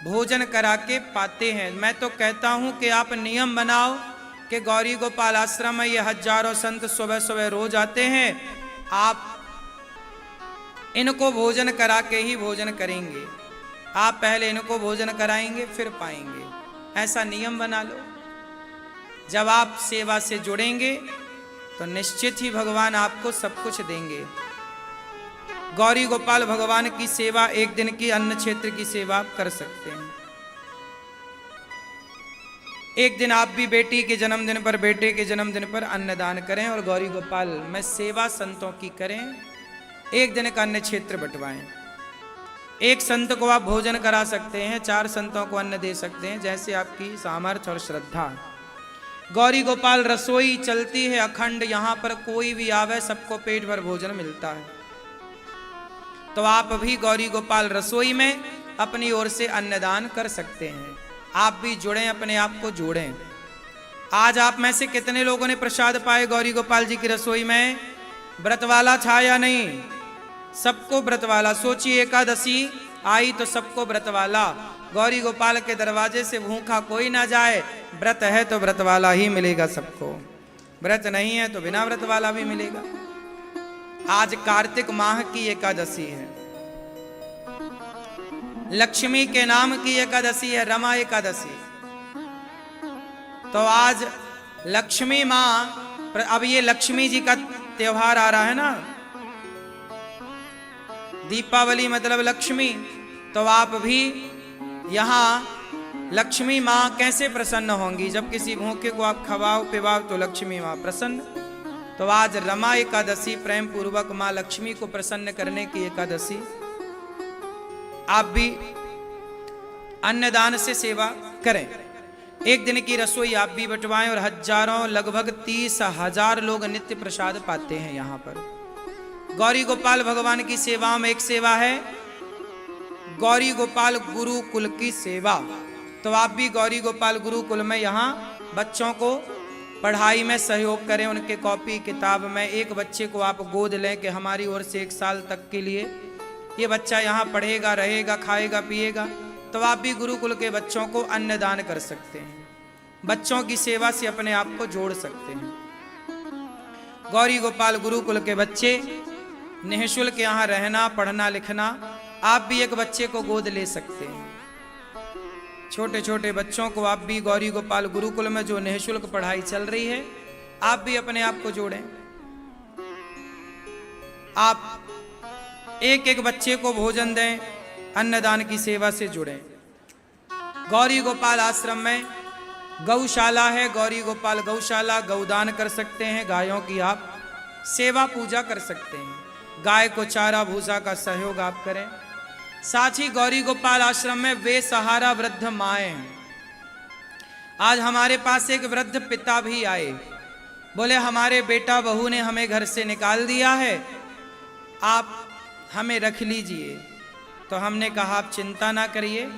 S1: भोजन करा के पाते हैं। मैं तो कहता हूं कि आप नियम बनाओ कि गौरी गोपाल आश्रम में ये हजारों संत सुबह सुबह रोज आते हैं, आप इनको भोजन करा के ही भोजन करेंगे। आप पहले इनको भोजन कराएंगे फिर पाएंगे, ऐसा नियम बना लो। जब आप सेवा से जुड़ेंगे तो निश्चित ही भगवान आपको सब कुछ देंगे। गौरी गोपाल भगवान की सेवा, एक दिन की अन्न क्षेत्र की सेवा आप कर सकते हैं। एक दिन आप भी बेटी के जन्मदिन पर, बेटे के जन्मदिन पर अन्नदान करें और गौरी गोपाल में सेवा संतों की करें। एक दिन का अन्न क्षेत्र बंटवाएं। एक संत को आप भोजन करा सकते हैं, 4 संतों को अन्न दे सकते हैं, जैसे आपकी सामर्थ्य और श्रद्धा। गौरी गोपाल रसोई चलती है अखंड, यहां पर कोई भी आवे सबको पेट भर भोजन मिलता है। तो आप भी गौरी गोपाल रसोई में अपनी ओर से अन्नदान कर सकते हैं। आप भी जुड़ें, अपने आप को जोड़ें। आज आप में से कितने लोगों ने प्रसाद पाए गौरी गोपाल जी की रसोई में? व्रत वाला था या नहीं? सबको व्रत वाला। सोचिए एकादशी आई तो सबको व्रत वाला। गौरी गोपाल के दरवाजे से भूखा कोई ना जाए। व्रत है तो व्रत वाला ही मिलेगा सबको, व्रत नहीं है तो बिना व्रत वाला भी मिलेगा। आज कार्तिक माह की एकादशी है, लक्ष्मी के नाम की एकादशी है, रमा एकादशी। तो आज लक्ष्मी माँ, अब ये लक्ष्मी जी का त्योहार आ रहा है ना, दीपावली मतलब लक्ष्मी। तो आप भी यहाँ लक्ष्मी माँ कैसे प्रसन्न होंगी? जब किसी भूखे को आप खवाओ पिवाओ तो लक्ष्मी माँ प्रसन्न। तो आज रमा एकादशी, प्रेम पूर्वक माँ लक्ष्मी को प्रसन्न करने की एकादशी। आप भी अन्नदान से सेवा करें। एक दिन की रसोई आप भी बंटवाएं और हजारों, लगभग 30,000 लोग नित्य प्रसाद पाते हैं यहाँ पर। गौरी गोपाल भगवान की सेवा में एक सेवा है गौरी गोपाल गुरुकुल की सेवा। तो आप भी गौरी गोपाल गुरुकुल में यहाँ बच्चों को पढ़ाई में सहयोग करें। उनके कॉपी किताब में एक बच्चे को आप गोद लें कि हमारी ओर से 1 साल तक के लिए ये बच्चा यहाँ पढ़ेगा, रहेगा, खाएगा, पिएगा। तो आप भी गुरुकुल के बच्चों को अन्नदान कर सकते हैं, बच्चों की सेवा से अपने आप को जोड़ सकते हैं। गौरी गोपाल गुरुकुल के बच्चे निःशुल्क यहाँ रहना, पढ़ना, लिखना। आप भी एक बच्चे को गोद ले सकते हैं। छोटे छोटे बच्चों को आप भी गौरी गोपाल गुरुकुल में जो निःशुल्क पढ़ाई चल रही है, आप भी अपने आप को जोड़ें। आप एक एक बच्चे को भोजन दें, अन्नदान की सेवा से जुड़ें। गौरी गोपाल आश्रम में गौशाला है, गौरी गोपाल गौशाला, गौदान कर सकते हैं। गायों की आप सेवा पूजा कर सकते हैं। गाय को चारा भूसा का सहयोग आप करें। साथ ही गौरी गोपाल आश्रम में वे सहारा वृद्ध माएँ हैं। आज हमारे पास एक वृद्ध पिता भी आए, बोले हमारे बेटा बहू ने हमें घर से निकाल दिया है, आप हमें रख लीजिए। तो हमने कहा आप चिंता ना करिए,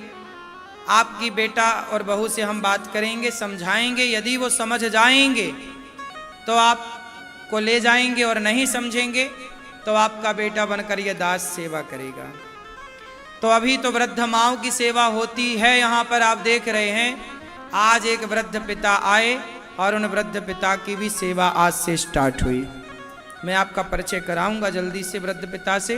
S1: आपकी बेटा और बहू से हम बात करेंगे, समझाएंगे। यदि वो समझ जाएंगे तो आपको ले जाएंगे, और नहीं समझेंगे तो आपका बेटा बनकर ये दास सेवा करेगा। तो अभी तो वृद्ध माओं की सेवा होती है यहाँ पर, आप देख रहे हैं। आज एक वृद्ध पिता आए और उन वृद्ध पिता की भी सेवा आज से स्टार्ट हुई। मैं आपका परिचय कराऊंगा जल्दी से वृद्ध पिता से।